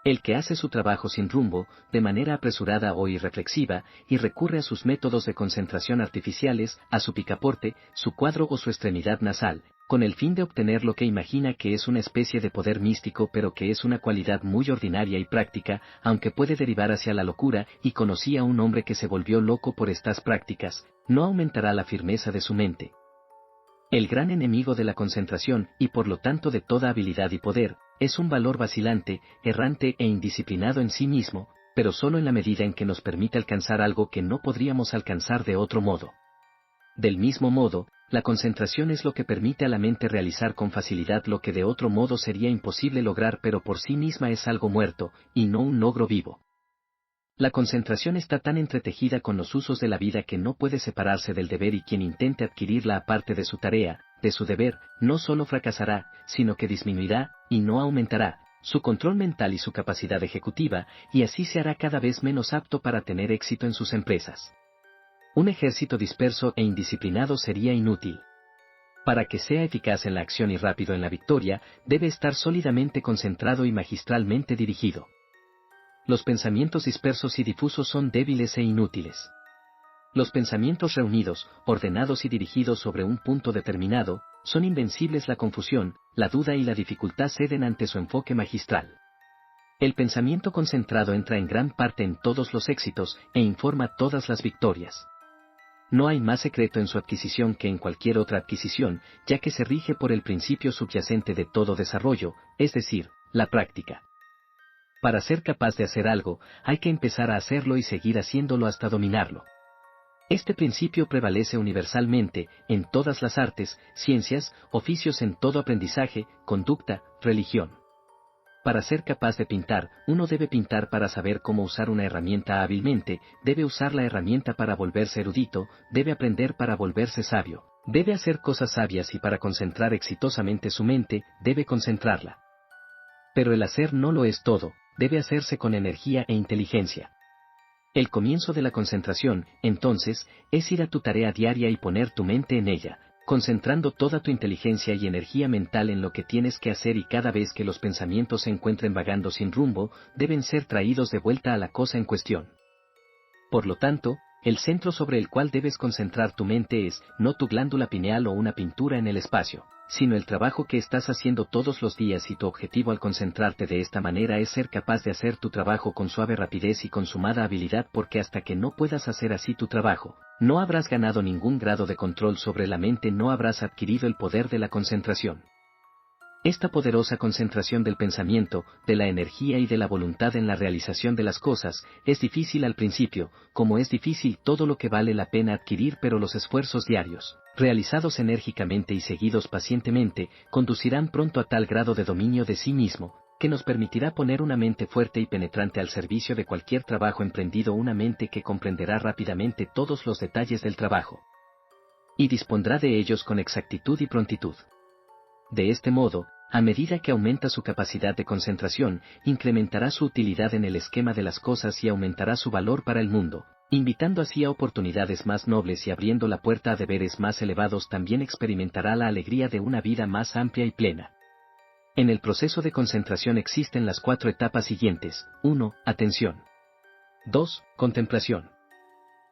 El que hace su trabajo sin rumbo, de manera apresurada o irreflexiva, y recurre a sus métodos de concentración artificiales, a su picaporte, su cuadro o su extremidad nasal, con el fin de obtener lo que imagina que es una especie de poder místico, pero que es una cualidad muy ordinaria y práctica, aunque puede derivar hacia la locura, y conocí a un hombre que se volvió loco por estas prácticas, no aumentará la firmeza de su mente. El gran enemigo de la concentración, y por lo tanto de toda habilidad y poder, es un valor vacilante, errante e indisciplinado en sí mismo, pero solo en la medida en que nos permite alcanzar algo que no podríamos alcanzar de otro modo. Del mismo modo, la concentración es lo que permite a la mente realizar con facilidad lo que de otro modo sería imposible lograr, pero por sí misma es algo muerto, y no un logro vivo. La concentración está tan entretejida con los usos de la vida que no puede separarse del deber, y quien intente adquirirla aparte de su tarea, de su deber, no solo fracasará, sino que disminuirá, y no aumentará, su control mental y su capacidad ejecutiva, y así se hará cada vez menos apto para tener éxito en sus empresas. Un ejército disperso e indisciplinado sería inútil. Para que sea eficaz en la acción y rápido en la victoria, debe estar sólidamente concentrado y magistralmente dirigido. Los pensamientos dispersos y difusos son débiles e inútiles. Los pensamientos reunidos, ordenados y dirigidos sobre un punto determinado, son invencibles. La confusión, la duda y la dificultad ceden ante su enfoque magistral. El pensamiento concentrado entra en gran parte en todos los éxitos e informa todas las victorias. No hay más secreto en su adquisición que en cualquier otra adquisición, ya que se rige por el principio subyacente de todo desarrollo, es decir, la práctica. Para ser capaz de hacer algo, hay que empezar a hacerlo y seguir haciéndolo hasta dominarlo. Este principio prevalece universalmente en todas las artes, ciencias, oficios, en todo aprendizaje, conducta, religión. Para ser capaz de pintar, uno debe pintar para saber cómo usar una herramienta hábilmente, debe usar la herramienta para volverse erudito, debe aprender para volverse sabio, debe hacer cosas sabias y para concentrar exitosamente su mente, debe concentrarla. Pero el hacer no lo es todo, debe hacerse con energía e inteligencia. El comienzo de la concentración, entonces, es ir a tu tarea diaria y poner tu mente en ella, concentrando toda tu inteligencia y energía mental en lo que tienes que hacer, y cada vez que los pensamientos se encuentren vagando sin rumbo, deben ser traídos de vuelta a la cosa en cuestión. Por lo tanto, el centro sobre el cual debes concentrar tu mente es, no tu glándula pineal o una pintura en el espacio, sino el trabajo que estás haciendo todos los días, y tu objetivo al concentrarte de esta manera es ser capaz de hacer tu trabajo con suave rapidez y consumada habilidad, porque hasta que no puedas hacer así tu trabajo, no habrás ganado ningún grado de control sobre la mente, no habrás adquirido el poder de la concentración. Esta poderosa concentración del pensamiento, de la energía y de la voluntad en la realización de las cosas, es difícil al principio, como es difícil todo lo que vale la pena adquirir, pero los esfuerzos diarios, realizados enérgicamente y seguidos pacientemente, conducirán pronto a tal grado de dominio de sí mismo, que nos permitirá poner una mente fuerte y penetrante al servicio de cualquier trabajo emprendido, una mente que comprenderá rápidamente todos los detalles del trabajo y dispondrá de ellos con exactitud y prontitud. De este modo, a medida que aumenta su capacidad de concentración, incrementará su utilidad en el esquema de las cosas y aumentará su valor para el mundo, invitando así a oportunidades más nobles y abriendo la puerta a deberes más elevados. También experimentará la alegría de una vida más amplia y plena. En el proceso de concentración existen las 4 etapas siguientes: 1. Atención. 2. Contemplación.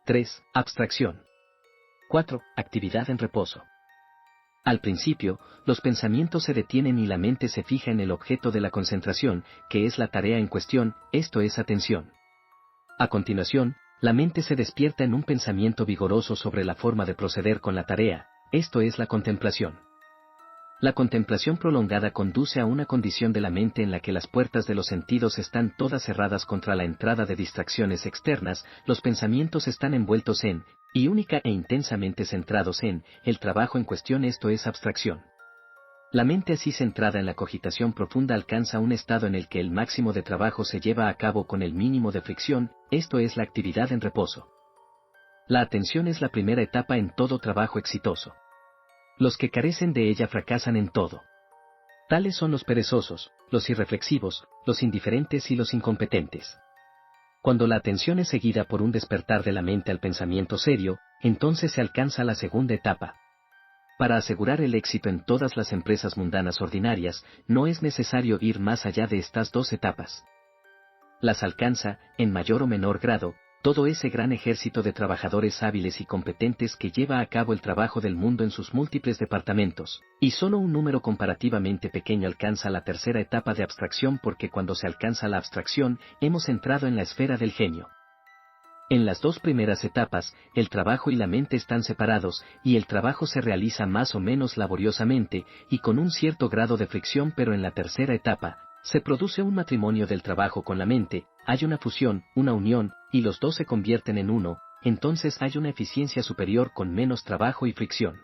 3. Abstracción. 4. Actividad en reposo. Al principio, los pensamientos se detienen y la mente se fija en el objeto de la concentración, que es la tarea en cuestión, esto es atención. A continuación, la mente se despierta en un pensamiento vigoroso sobre la forma de proceder con la tarea, esto es la contemplación. La contemplación prolongada conduce a una condición de la mente en la que las puertas de los sentidos están todas cerradas contra la entrada de distracciones externas, los pensamientos están envueltos en, y única e intensamente centrados en, el trabajo en cuestión, esto es abstracción. La mente así centrada en la cogitación profunda alcanza un estado en el que el máximo de trabajo se lleva a cabo con el mínimo de fricción, esto es la actividad en reposo. La atención es la primera etapa en todo trabajo exitoso. Los que carecen de ella fracasan en todo. Tales son los perezosos, los irreflexivos, los indiferentes y los incompetentes. Cuando la atención es seguida por un despertar de la mente al pensamiento serio, entonces se alcanza la segunda etapa. Para asegurar el éxito en todas las empresas mundanas ordinarias, no es necesario ir más allá de estas 2 etapas. Las alcanza, en mayor o menor grado, todo ese gran ejército de trabajadores hábiles y competentes que lleva a cabo el trabajo del mundo en sus múltiples departamentos, y solo un número comparativamente pequeño alcanza la tercera etapa de abstracción, porque cuando se alcanza la abstracción, hemos entrado en la esfera del genio. En las 2 primeras etapas, el trabajo y la mente están separados, y el trabajo se realiza más o menos laboriosamente, y con un cierto grado de fricción, pero en la tercera etapa, se produce un matrimonio del trabajo con la mente, hay una fusión, una unión, y los 2 se convierten en uno, entonces hay una eficiencia superior con menos trabajo y fricción.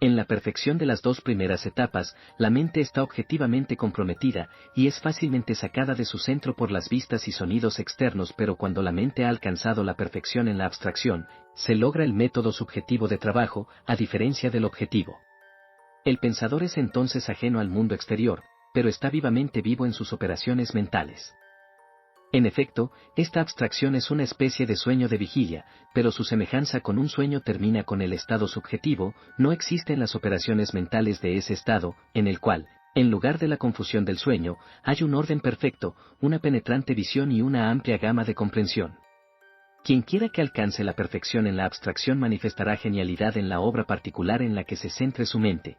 En la perfección de las 2 primeras etapas, la mente está objetivamente comprometida, y es fácilmente sacada de su centro por las vistas y sonidos externos, pero cuando la mente ha alcanzado la perfección en la abstracción, se logra el método subjetivo de trabajo, a diferencia del objetivo. El pensador es entonces ajeno al mundo exterior, pero está vivamente vivo en sus operaciones mentales. En efecto, esta abstracción es una especie de sueño de vigilia, pero su semejanza con un sueño termina con el estado subjetivo, no existen las operaciones mentales de ese estado, en el cual, en lugar de la confusión del sueño, hay un orden perfecto, una penetrante visión y una amplia gama de comprensión. Quien quiera que alcance la perfección en la abstracción manifestará genialidad en la obra particular en la que se centre su mente.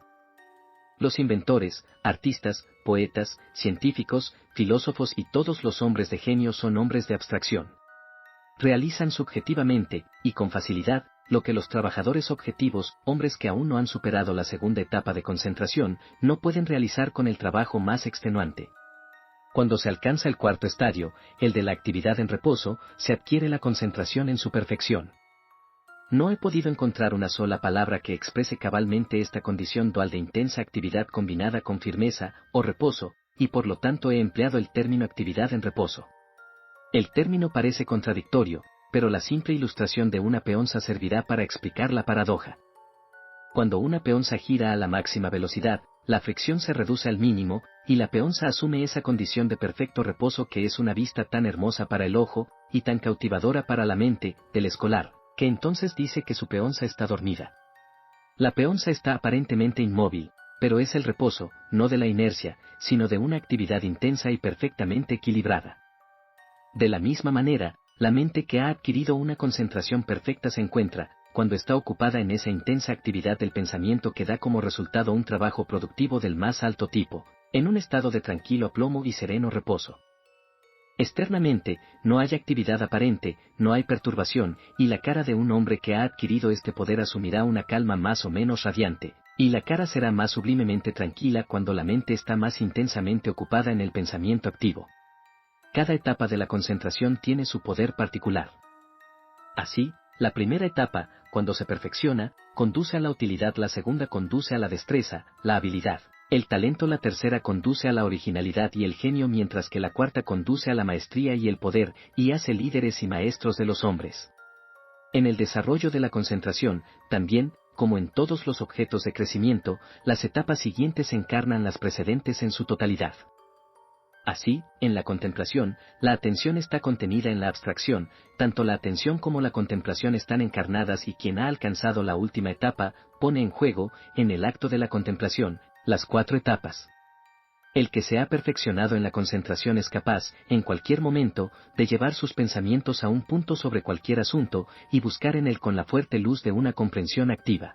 Los inventores, artistas, poetas, científicos, filósofos y todos los hombres de genio son hombres de abstracción. Realizan subjetivamente, y con facilidad, lo que los trabajadores objetivos, hombres que aún no han superado la segunda etapa de concentración, no pueden realizar con el trabajo más extenuante. Cuando se alcanza el cuarto estadio, el de la actividad en reposo, se adquiere la concentración en su perfección. No he podido encontrar una sola palabra que exprese cabalmente esta condición dual de intensa actividad combinada con firmeza, o reposo, y por lo tanto he empleado el término actividad en reposo. El término parece contradictorio, pero la simple ilustración de una peonza servirá para explicar la paradoja. Cuando una peonza gira a la máxima velocidad, la fricción se reduce al mínimo, y la peonza asume esa condición de perfecto reposo que es una vista tan hermosa para el ojo, y tan cautivadora para la mente, del escolar, que entonces dice que su peonza está dormida. La peonza está aparentemente inmóvil, pero es el reposo, no de la inercia, sino de una actividad intensa y perfectamente equilibrada. De la misma manera, la mente que ha adquirido una concentración perfecta se encuentra, cuando está ocupada en esa intensa actividad del pensamiento que da como resultado un trabajo productivo del más alto tipo, en un estado de tranquilo aplomo y sereno reposo. Externamente, no hay actividad aparente, no hay perturbación, y la cara de un hombre que ha adquirido este poder asumirá una calma más o menos radiante, y la cara será más sublimemente tranquila cuando la mente está más intensamente ocupada en el pensamiento activo. Cada etapa de la concentración tiene su poder particular. Así, la primera etapa, cuando se perfecciona, conduce a la utilidad, la segunda conduce a la destreza, la habilidad, el talento, la tercera conduce a la originalidad y el genio, mientras que la cuarta conduce a la maestría y el poder, y hace líderes y maestros de los hombres. En el desarrollo de la concentración, también, como en todos los objetos de crecimiento, las etapas siguientes encarnan las precedentes en su totalidad. Así, en la contemplación, la atención está contenida en la abstracción, tanto la atención como la contemplación están encarnadas, y quien ha alcanzado la última etapa, pone en juego, en el acto de la contemplación, las cuatro etapas. El que se ha perfeccionado en la concentración es capaz, en cualquier momento, de llevar sus pensamientos a un punto sobre cualquier asunto, y buscar en él con la fuerte luz de una comprensión activa.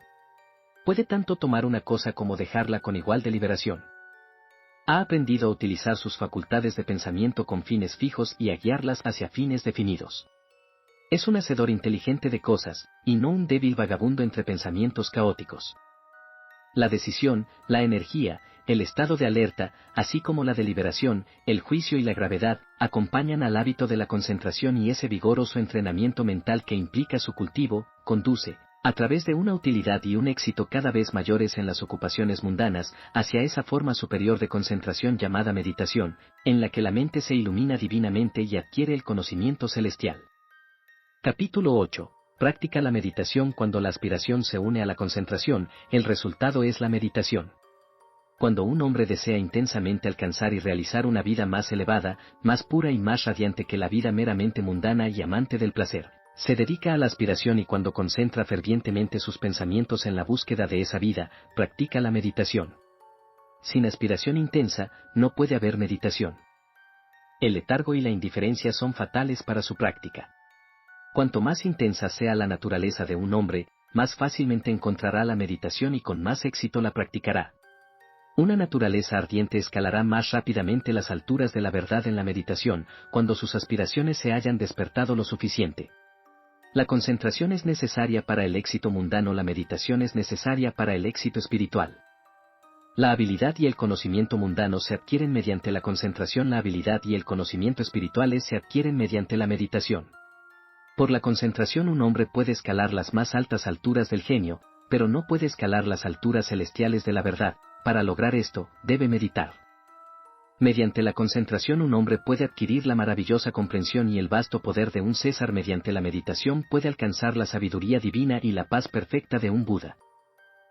Puede tanto tomar una cosa como dejarla con igual deliberación. Ha aprendido a utilizar sus facultades de pensamiento con fines fijos y a guiarlas hacia fines definidos. Es un hacedor inteligente de cosas, y no un débil vagabundo entre pensamientos caóticos. La decisión, la energía, el estado de alerta, así como la deliberación, el juicio y la gravedad, acompañan al hábito de la concentración, y ese vigoroso entrenamiento mental que implica su cultivo, conduce, a través de una utilidad y un éxito cada vez mayores en las ocupaciones mundanas, hacia esa forma superior de concentración llamada meditación, en la que la mente se ilumina divinamente y adquiere el conocimiento celestial. Capítulo 8. Práctica la meditación. Cuando la aspiración se une a la concentración, el resultado es la meditación. Cuando un hombre desea intensamente alcanzar y realizar una vida más elevada, más pura y más radiante que la vida meramente mundana y amante del placer, se dedica a la aspiración, y cuando concentra fervientemente sus pensamientos en la búsqueda de esa vida, practica la meditación. Sin aspiración intensa, no puede haber meditación. El letargo y la indiferencia son fatales para su práctica. Cuanto más intensa sea la naturaleza de un hombre, más fácilmente encontrará la meditación y con más éxito la practicará. Una naturaleza ardiente escalará más rápidamente las alturas de la verdad en la meditación, cuando sus aspiraciones se hayan despertado lo suficiente. La concentración es necesaria para el éxito mundano, la meditación es necesaria para el éxito espiritual. La habilidad y el conocimiento mundanos se adquieren mediante la concentración, la habilidad y el conocimiento espirituales se adquieren mediante la meditación. Por la concentración un hombre puede escalar las más altas alturas del genio, pero no puede escalar las alturas celestiales de la verdad. Para lograr esto, debe meditar. Mediante la concentración un hombre puede adquirir la maravillosa comprensión y el vasto poder de un César. Mediante la meditación puede alcanzar la sabiduría divina y la paz perfecta de un Buda.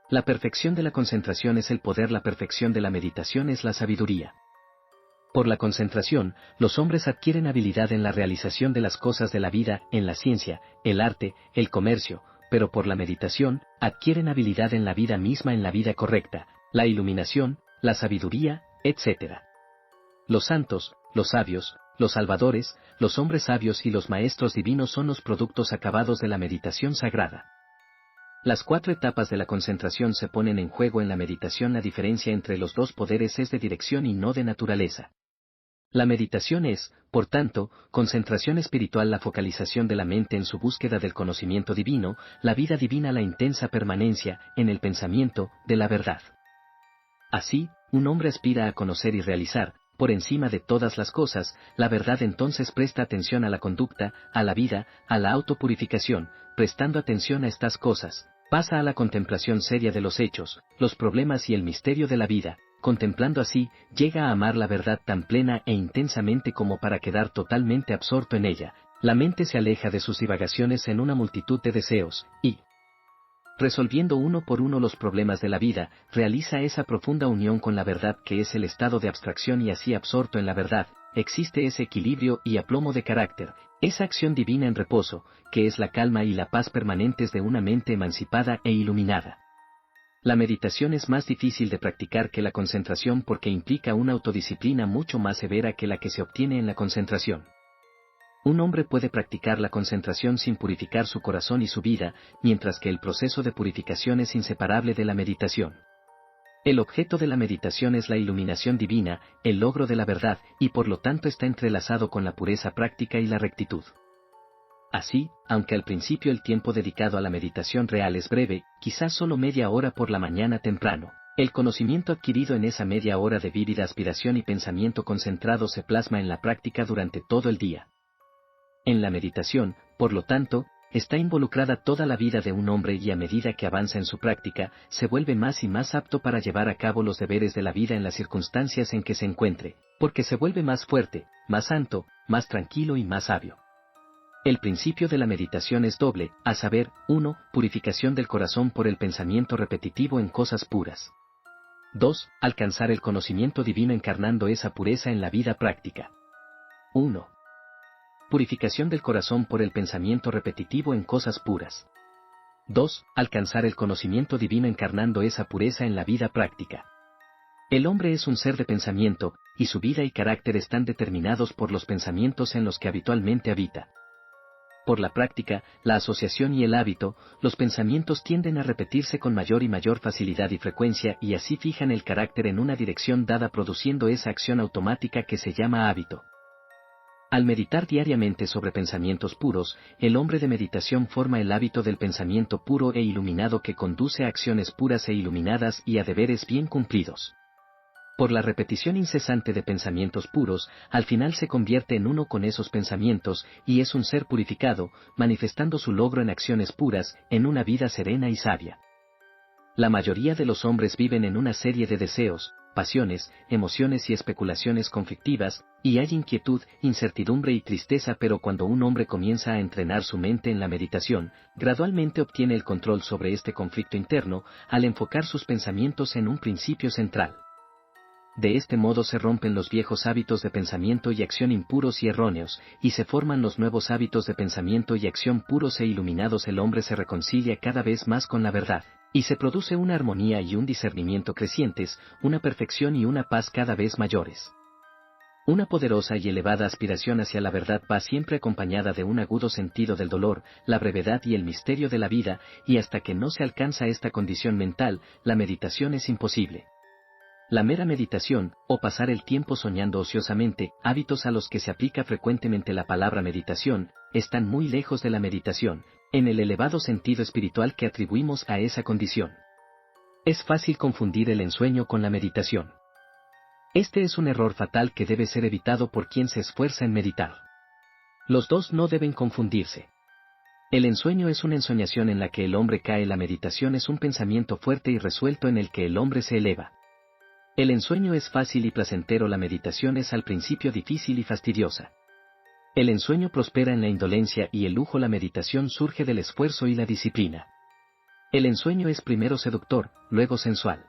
La perfección de la concentración es el poder, la perfección de la meditación es la sabiduría. Por la concentración, los hombres adquieren habilidad en la realización de las cosas de la vida, en la ciencia, el arte, el comercio, pero por la meditación, adquieren habilidad en la vida misma, en la vida correcta, la iluminación, la sabiduría, etc. Los santos, los sabios, los salvadores, los hombres sabios y los maestros divinos son los productos acabados de la meditación sagrada. Las 4 etapas de la concentración se ponen en juego en la meditación. La diferencia entre los dos poderes es de dirección y no de naturaleza. La meditación es, por tanto, concentración espiritual, la focalización de la mente en su búsqueda del conocimiento divino, la vida divina, la intensa permanencia, en el pensamiento, de la verdad. Así, un hombre aspira a conocer y realizar, por encima de todas las cosas, la verdad. Entonces presta atención a la conducta, a la vida, a la autopurificación. Prestando atención a estas cosas, pasa a la contemplación seria de los hechos, los problemas y el misterio de la vida. Contemplando así, llega a amar la verdad tan plena e intensamente como para quedar totalmente absorto en ella. La mente se aleja de sus divagaciones en una multitud de deseos, y, resolviendo uno por uno los problemas de la vida, realiza esa profunda unión con la verdad que es el estado de abstracción, y así absorto en la verdad, existe ese equilibrio y aplomo de carácter, esa acción divina en reposo, que es la calma y la paz permanentes de una mente emancipada e iluminada. La meditación es más difícil de practicar que la concentración porque implica una autodisciplina mucho más severa que la que se obtiene en la concentración. Un hombre puede practicar la concentración sin purificar su corazón y su vida, mientras que el proceso de purificación es inseparable de la meditación. El objeto de la meditación es la iluminación divina, el logro de la verdad, y por lo tanto está entrelazado con la pureza práctica y la rectitud. Así, aunque al principio el tiempo dedicado a la meditación real es breve, quizás solo media hora por la mañana temprano, el conocimiento adquirido en esa media hora de vívida aspiración y pensamiento concentrado se plasma en la práctica durante todo el día. En la meditación, por lo tanto, está involucrada toda la vida de un hombre, y a medida que avanza en su práctica, se vuelve más y más apto para llevar a cabo los deberes de la vida en las circunstancias en que se encuentre, porque se vuelve más fuerte, más santo, más tranquilo y más sabio. El principio de la meditación es doble, a saber, 1. Purificación del corazón por el pensamiento repetitivo en cosas puras. 2. Alcanzar el conocimiento divino encarnando esa pureza en la vida práctica. 1. Purificación del corazón por el pensamiento repetitivo en cosas puras. 2. Alcanzar el conocimiento divino encarnando esa pureza en la vida práctica. El hombre es un ser de pensamiento, y su vida y carácter están determinados por los pensamientos en los que habitualmente habita. Por la práctica, la asociación y el hábito, los pensamientos tienden a repetirse con mayor y mayor facilidad y frecuencia, y así fijan el carácter en una dirección dada, produciendo esa acción automática que se llama hábito. Al meditar diariamente sobre pensamientos puros, el hombre de meditación forma el hábito del pensamiento puro e iluminado que conduce a acciones puras e iluminadas y a deberes bien cumplidos. Por la repetición incesante de pensamientos puros, al final se convierte en uno con esos pensamientos, y es un ser purificado, manifestando su logro en acciones puras, en una vida serena y sabia. La mayoría de los hombres viven en una serie de deseos, pasiones, emociones y especulaciones conflictivas, y hay inquietud, incertidumbre y tristeza, pero cuando un hombre comienza a entrenar su mente en la meditación, gradualmente obtiene el control sobre este conflicto interno, al enfocar sus pensamientos en un principio central. De este modo se rompen los viejos hábitos de pensamiento y acción impuros y erróneos, y se forman los nuevos hábitos de pensamiento y acción puros e iluminados. El hombre se reconcilia cada vez más con la verdad, y se produce una armonía y un discernimiento crecientes, una perfección y una paz cada vez mayores. Una poderosa y elevada aspiración hacia la verdad va siempre acompañada de un agudo sentido del dolor, la brevedad y el misterio de la vida, y hasta que no se alcanza esta condición mental, la meditación es imposible. La mera meditación, o pasar el tiempo soñando ociosamente, hábitos a los que se aplica frecuentemente la palabra meditación, están muy lejos de la meditación, en el elevado sentido espiritual que atribuimos a esa condición. Es fácil confundir el ensueño con la meditación. Este es un error fatal que debe ser evitado por quien se esfuerza en meditar. Los dos no deben confundirse. El ensueño es una ensoñación en la que el hombre cae, la meditación es un pensamiento fuerte y resuelto en el que el hombre se eleva. El ensueño es fácil y placentero, la meditación es al principio difícil y fastidiosa. El ensueño prospera en la indolencia y el lujo, la meditación surge del esfuerzo y la disciplina. El ensueño es primero seductor, luego sensual.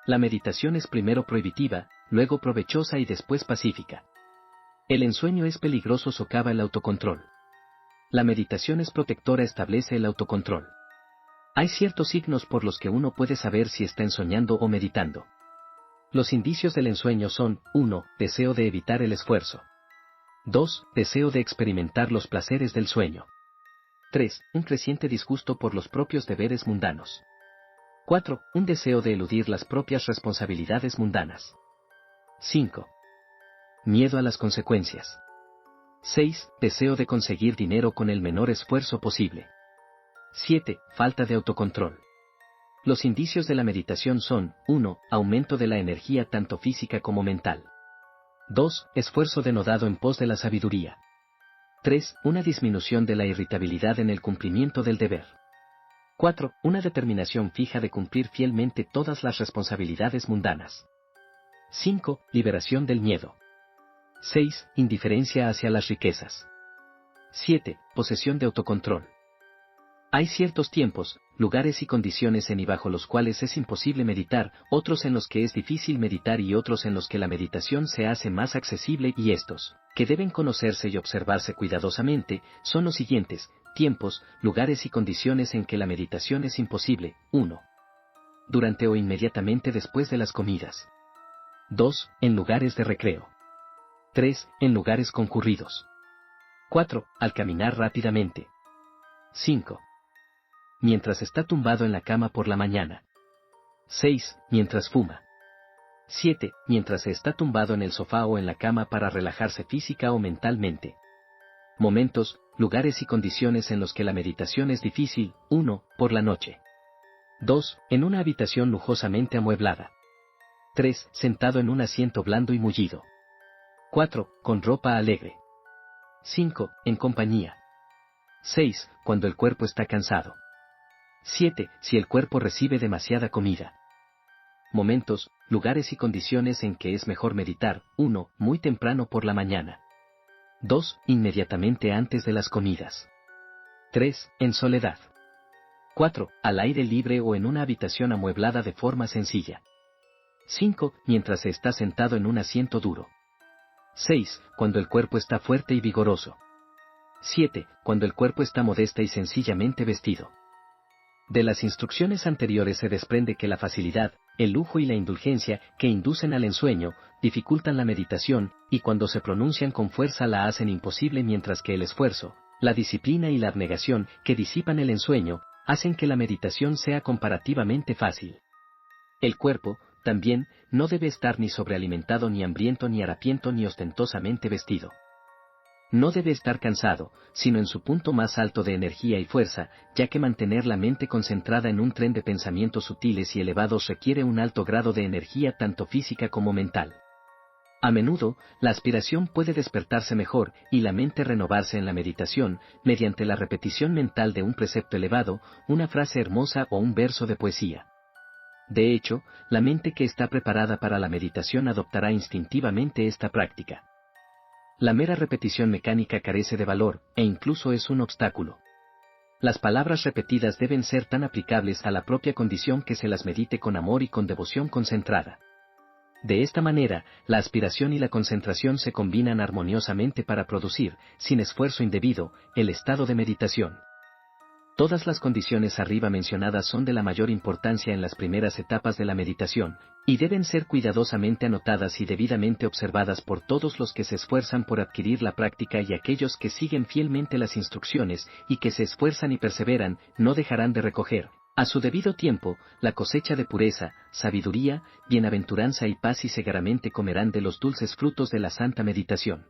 La meditación es primero prohibitiva, luego provechosa y después pacífica. El ensueño es peligroso, socava el autocontrol. La meditación es protectora, establece el autocontrol. Hay ciertos signos por los que uno puede saber si está ensoñando o meditando. Los indicios del ensueño son: 1. Deseo de evitar el esfuerzo. 2. Deseo de experimentar los placeres del sueño. 3. Un creciente disgusto por los propios deberes mundanos. 4. Un deseo de eludir las propias responsabilidades mundanas. 5. Miedo a las consecuencias. 6. Deseo de conseguir dinero con el menor esfuerzo posible. 7. Falta de autocontrol. Los indicios de la meditación son: 1. Aumento de la energía tanto física como mental. 2. Esfuerzo denodado en pos de la sabiduría. 3. Una disminución de la irritabilidad en el cumplimiento del deber. 4. Una determinación fija de cumplir fielmente todas las responsabilidades mundanas. 5. Liberación del miedo. 6. Indiferencia hacia las riquezas. 7. Posesión de autocontrol. Hay ciertos tiempos, lugares y condiciones en y bajo los cuales es imposible meditar, otros en los que es difícil meditar y otros en los que la meditación se hace más accesible, y estos, que deben conocerse y observarse cuidadosamente, son los siguientes: tiempos, lugares y condiciones en que la meditación es imposible. 1. Durante o inmediatamente después de las comidas. 2. En lugares de recreo. 3. En lugares concurridos. 4. Al caminar rápidamente. 5. Mientras está tumbado en la cama por la mañana. 6. Mientras fuma. 7. Mientras se está tumbado en el sofá o en la cama para relajarse física o mentalmente. Momentos, lugares y condiciones en los que la meditación es difícil. 1. Por la noche. 2. En una habitación lujosamente amueblada. 3. Sentado en un asiento blando y mullido. 4. Con ropa alegre. 5. En compañía. 6. Cuando el cuerpo está cansado. 7. Si el cuerpo recibe demasiada comida. Momentos, lugares y condiciones en que es mejor meditar. 1. Muy temprano por la mañana. 2. Inmediatamente antes de las comidas. 3. En soledad. 4. Al aire libre o en una habitación amueblada de forma sencilla. 5. Mientras se está sentado en un asiento duro. 6. Cuando el cuerpo está fuerte y vigoroso. 7. Cuando el cuerpo está modesta y sencillamente vestido. De las instrucciones anteriores se desprende que la facilidad, el lujo y la indulgencia, que inducen al ensueño, dificultan la meditación, y cuando se pronuncian con fuerza la hacen imposible, mientras que el esfuerzo, la disciplina y la abnegación, que disipan el ensueño, hacen que la meditación sea comparativamente fácil. El cuerpo, también, no debe estar ni sobrealimentado, ni hambriento, ni harapiento, ni ostentosamente vestido. No debe estar cansado, sino en su punto más alto de energía y fuerza, ya que mantener la mente concentrada en un tren de pensamientos sutiles y elevados requiere un alto grado de energía tanto física como mental. A menudo, la aspiración puede despertarse mejor y la mente renovarse en la meditación, mediante la repetición mental de un precepto elevado, una frase hermosa o un verso de poesía. De hecho, la mente que está preparada para la meditación adoptará instintivamente esta práctica. La mera repetición mecánica carece de valor, e incluso es un obstáculo. Las palabras repetidas deben ser tan aplicables a la propia condición que se las medite con amor y con devoción concentrada. De esta manera, la aspiración y la concentración se combinan armoniosamente para producir, sin esfuerzo indebido, el estado de meditación. Todas las condiciones arriba mencionadas son de la mayor importancia en las primeras etapas de la meditación, y deben ser cuidadosamente anotadas y debidamente observadas por todos los que se esfuerzan por adquirir la práctica, y aquellos que siguen fielmente las instrucciones y que se esfuerzan y perseveran, no dejarán de recoger, a su debido tiempo, la cosecha de pureza, sabiduría, bienaventuranza y paz, y segaramente comerán de los dulces frutos de la santa meditación.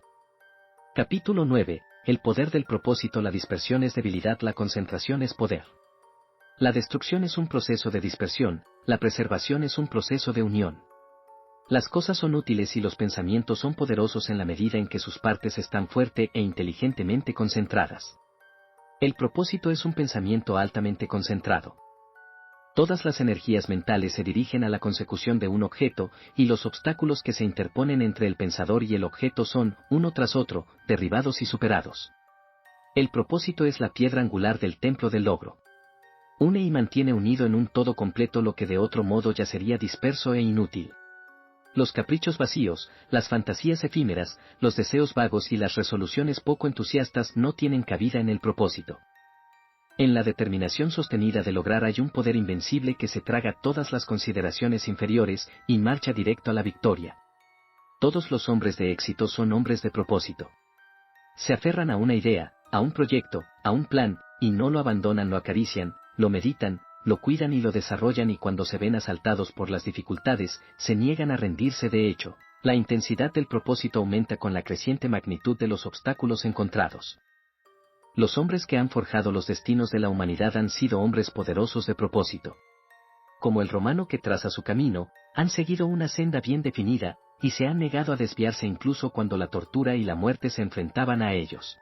Capítulo 9. El poder del propósito. La dispersión es debilidad, la concentración es poder. La destrucción es un proceso de dispersión, la preservación es un proceso de unión. Las cosas son útiles y los pensamientos son poderosos en la medida en que sus partes están fuerte e inteligentemente concentradas. El propósito es un pensamiento altamente concentrado. Todas las energías mentales se dirigen a la consecución de un objeto, y los obstáculos que se interponen entre el pensador y el objeto son, uno tras otro, derribados y superados. El propósito es la piedra angular del templo del logro. Une y mantiene unido en un todo completo lo que de otro modo ya sería disperso e inútil. Los caprichos vacíos, las fantasías efímeras, los deseos vagos y las resoluciones poco entusiastas no tienen cabida en el propósito. En la determinación sostenida de lograr hay un poder invencible que se traga todas las consideraciones inferiores y marcha directo a la victoria. Todos los hombres de éxito son hombres de propósito. Se aferran a una idea, a un proyecto, a un plan, y no lo abandonan, lo acarician, lo meditan, lo cuidan y lo desarrollan, y cuando se ven asaltados por las dificultades, se niegan a rendirse. De hecho, la intensidad del propósito aumenta con la creciente magnitud de los obstáculos encontrados. Los hombres que han forjado los destinos de la humanidad han sido hombres poderosos de propósito. Como el romano que traza su camino, han seguido una senda bien definida, y se han negado a desviarse incluso cuando la tortura y la muerte se enfrentaban a ellos.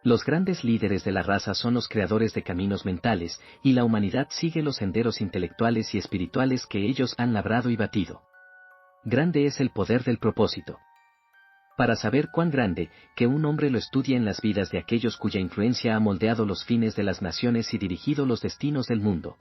Los grandes líderes de la raza son los creadores de caminos mentales, y la humanidad sigue los senderos intelectuales y espirituales que ellos han labrado y batido. Grande es el poder del propósito. Para saber cuán grande, que un hombre lo estudie en las vidas de aquellos cuya influencia ha moldeado los fines de las naciones y dirigido los destinos del mundo.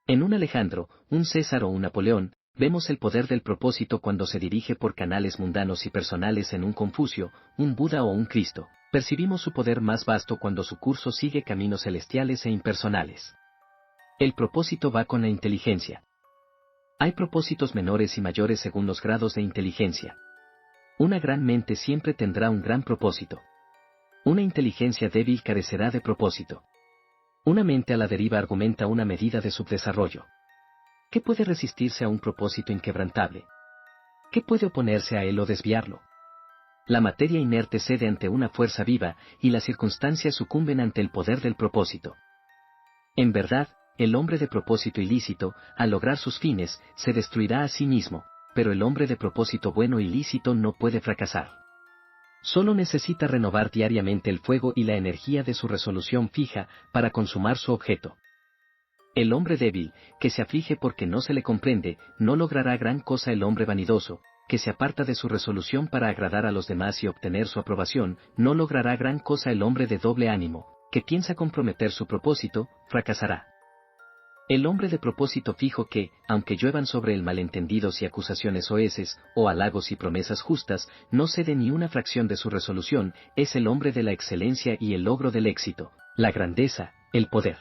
En un Alejandro, un César o un Napoleón, vemos el poder del propósito cuando se dirige por canales mundanos y personales. En un Confucio, un Buda o un Cristo, percibimos su poder más vasto cuando su curso sigue caminos celestiales e impersonales. El propósito va con la inteligencia. Hay propósitos menores y mayores según los grados de inteligencia. Una gran mente siempre tendrá un gran propósito. Una inteligencia débil carecerá de propósito. Una mente a la deriva argumenta una medida de subdesarrollo. ¿Qué puede resistirse a un propósito inquebrantable? ¿Qué puede oponerse a él o desviarlo? La materia inerte cede ante una fuerza viva, y las circunstancias sucumben ante el poder del propósito. En verdad, el hombre de propósito ilícito, al lograr sus fines, se destruirá a sí mismo, pero el hombre de propósito bueno y lícito no puede fracasar. Solo necesita renovar diariamente el fuego y la energía de su resolución fija para consumar su objeto. El hombre débil, que se aflige porque no se le comprende, no logrará gran cosa. El hombre vanidoso, que se aparta de su resolución para agradar a los demás y obtener su aprobación, no logrará gran cosa. El hombre de doble ánimo, que piensa comprometer su propósito, fracasará. El hombre de propósito fijo que, aunque lluevan sobre él malentendidos y acusaciones soeces, o halagos y promesas justas, no cede ni una fracción de su resolución, es el hombre de la excelencia y el logro del éxito, la grandeza, el poder.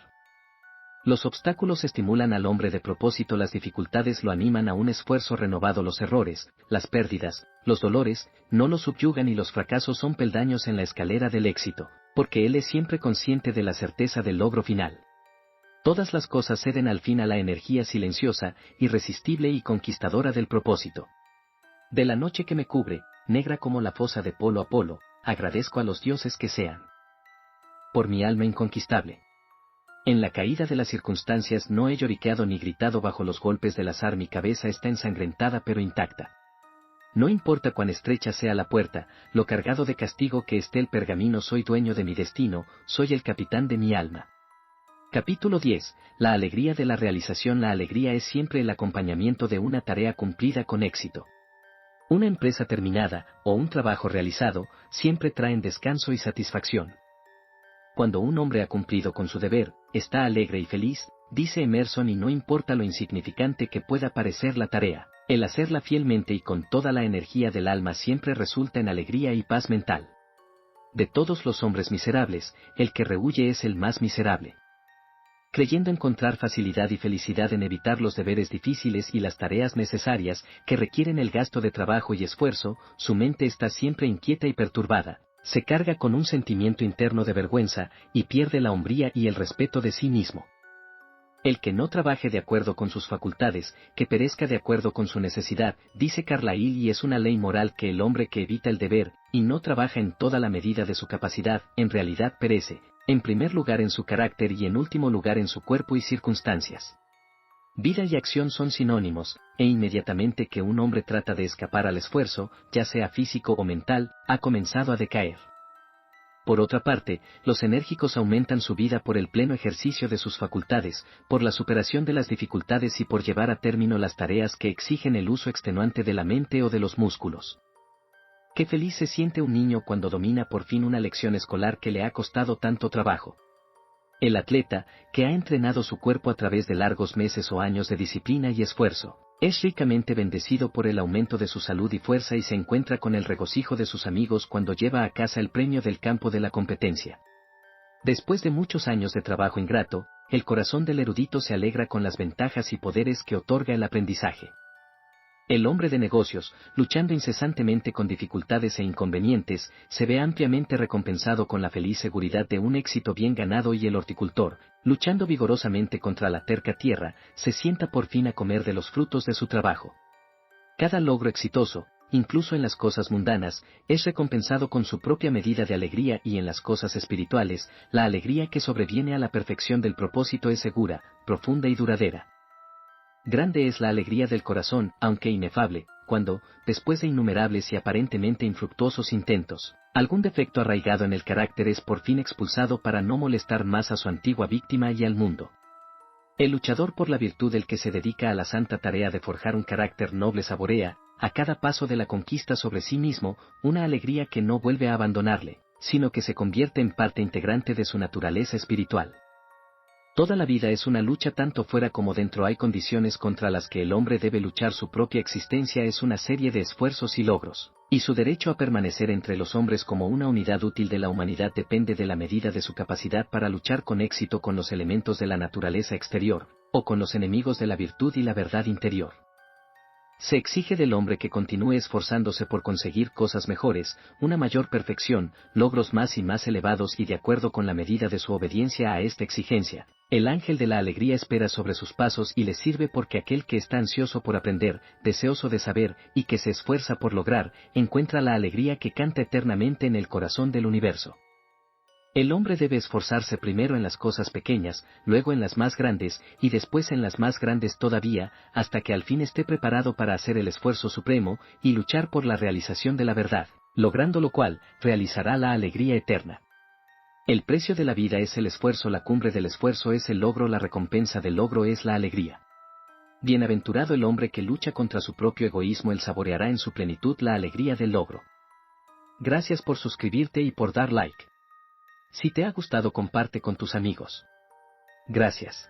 Los obstáculos estimulan al hombre de propósito, las dificultades lo animan a un esfuerzo renovado, los errores, las pérdidas, los dolores, no lo subyugan, y los fracasos son peldaños en la escalera del éxito, porque él es siempre consciente de la certeza del logro final. Todas las cosas ceden al fin a la energía silenciosa, irresistible y conquistadora del propósito. De la noche que me cubre, negra como la fosa de Polo a Polo, agradezco a los dioses que sean por mi alma inconquistable. En la caída de las circunstancias no he lloriqueado ni gritado bajo los golpes del azar, mi cabeza está ensangrentada pero intacta. No importa cuán estrecha sea la puerta, lo cargado de castigo que esté el pergamino, soy dueño de mi destino, soy el capitán de mi alma. Capítulo 10. La alegría de la realización. La alegría es siempre el acompañamiento de una tarea cumplida con éxito. Una empresa terminada, o un trabajo realizado, siempre traen descanso y satisfacción. Cuando un hombre ha cumplido con su deber, está alegre y feliz, dice Emerson, y no importa lo insignificante que pueda parecer la tarea, el hacerla fielmente y con toda la energía del alma siempre resulta en alegría y paz mental. De todos los hombres miserables, el que rehuye es el más miserable. Creyendo encontrar facilidad y felicidad en evitar los deberes difíciles y las tareas necesarias que requieren el gasto de trabajo y esfuerzo, su mente está siempre inquieta y perturbada. Se carga con un sentimiento interno de vergüenza, y pierde la hombría y el respeto de sí mismo. El que no trabaje de acuerdo con sus facultades, que perezca de acuerdo con su necesidad, dice Carlyle, y es una ley moral que el hombre que evita el deber, y no trabaja en toda la medida de su capacidad, en realidad perece, en primer lugar en su carácter y en último lugar en su cuerpo y circunstancias. Vida y acción son sinónimos, e inmediatamente que un hombre trata de escapar al esfuerzo, ya sea físico o mental, ha comenzado a decaer. Por otra parte, los enérgicos aumentan su vida por el pleno ejercicio de sus facultades, por la superación de las dificultades y por llevar a término las tareas que exigen el uso extenuante de la mente o de los músculos. Qué feliz se siente un niño cuando domina por fin una lección escolar que le ha costado tanto trabajo. El atleta, que ha entrenado su cuerpo a través de largos meses o años de disciplina y esfuerzo, es ricamente bendecido por el aumento de su salud y fuerza y se encuentra con el regocijo de sus amigos cuando lleva a casa el premio del campo de la competencia. Después de muchos años de trabajo ingrato, el corazón del erudito se alegra con las ventajas y poderes que otorga el aprendizaje. El hombre de negocios, luchando incesantemente con dificultades e inconvenientes, se ve ampliamente recompensado con la feliz seguridad de un éxito bien ganado y el horticultor, luchando vigorosamente contra la terca tierra, se sienta por fin a comer de los frutos de su trabajo. Cada logro exitoso, incluso en las cosas mundanas, es recompensado con su propia medida de alegría y en las cosas espirituales, la alegría que sobreviene a la perfección del propósito es segura, profunda y duradera. Grande es la alegría del corazón, aunque inefable, cuando, después de innumerables y aparentemente infructuosos intentos, algún defecto arraigado en el carácter es por fin expulsado para no molestar más a su antigua víctima y al mundo. El luchador por la virtud el que se dedica a la santa tarea de forjar un carácter noble saborea, a cada paso de la conquista sobre sí mismo, una alegría que no vuelve a abandonarle, sino que se convierte en parte integrante de su naturaleza espiritual. Toda la vida es una lucha tanto fuera como dentro hay condiciones contra las que el hombre debe luchar su propia existencia es una serie de esfuerzos y logros, y su derecho a permanecer entre los hombres como una unidad útil de la humanidad depende de la medida de su capacidad para luchar con éxito con los elementos de la naturaleza exterior, o con los enemigos de la virtud y la verdad interior. Se exige del hombre que continúe esforzándose por conseguir cosas mejores, una mayor perfección, logros más y más elevados y de acuerdo con la medida de su obediencia a esta exigencia. El ángel de la alegría espera sobre sus pasos y le sirve porque aquel que está ansioso por aprender, deseoso de saber y que se esfuerza por lograr, encuentra la alegría que canta eternamente en el corazón del universo. El hombre debe esforzarse primero en las cosas pequeñas, luego en las más grandes, y después en las más grandes todavía, hasta que al fin esté preparado para hacer el esfuerzo supremo, y luchar por la realización de la verdad, logrando lo cual, realizará la alegría eterna. El precio de la vida es el esfuerzo, la cumbre del esfuerzo es el logro, la recompensa del logro es la alegría. Bienaventurado el hombre que lucha contra su propio egoísmo, él saboreará en su plenitud la alegría del logro. Gracias por suscribirte y por dar like. Si te ha gustado, comparte con tus amigos. Gracias.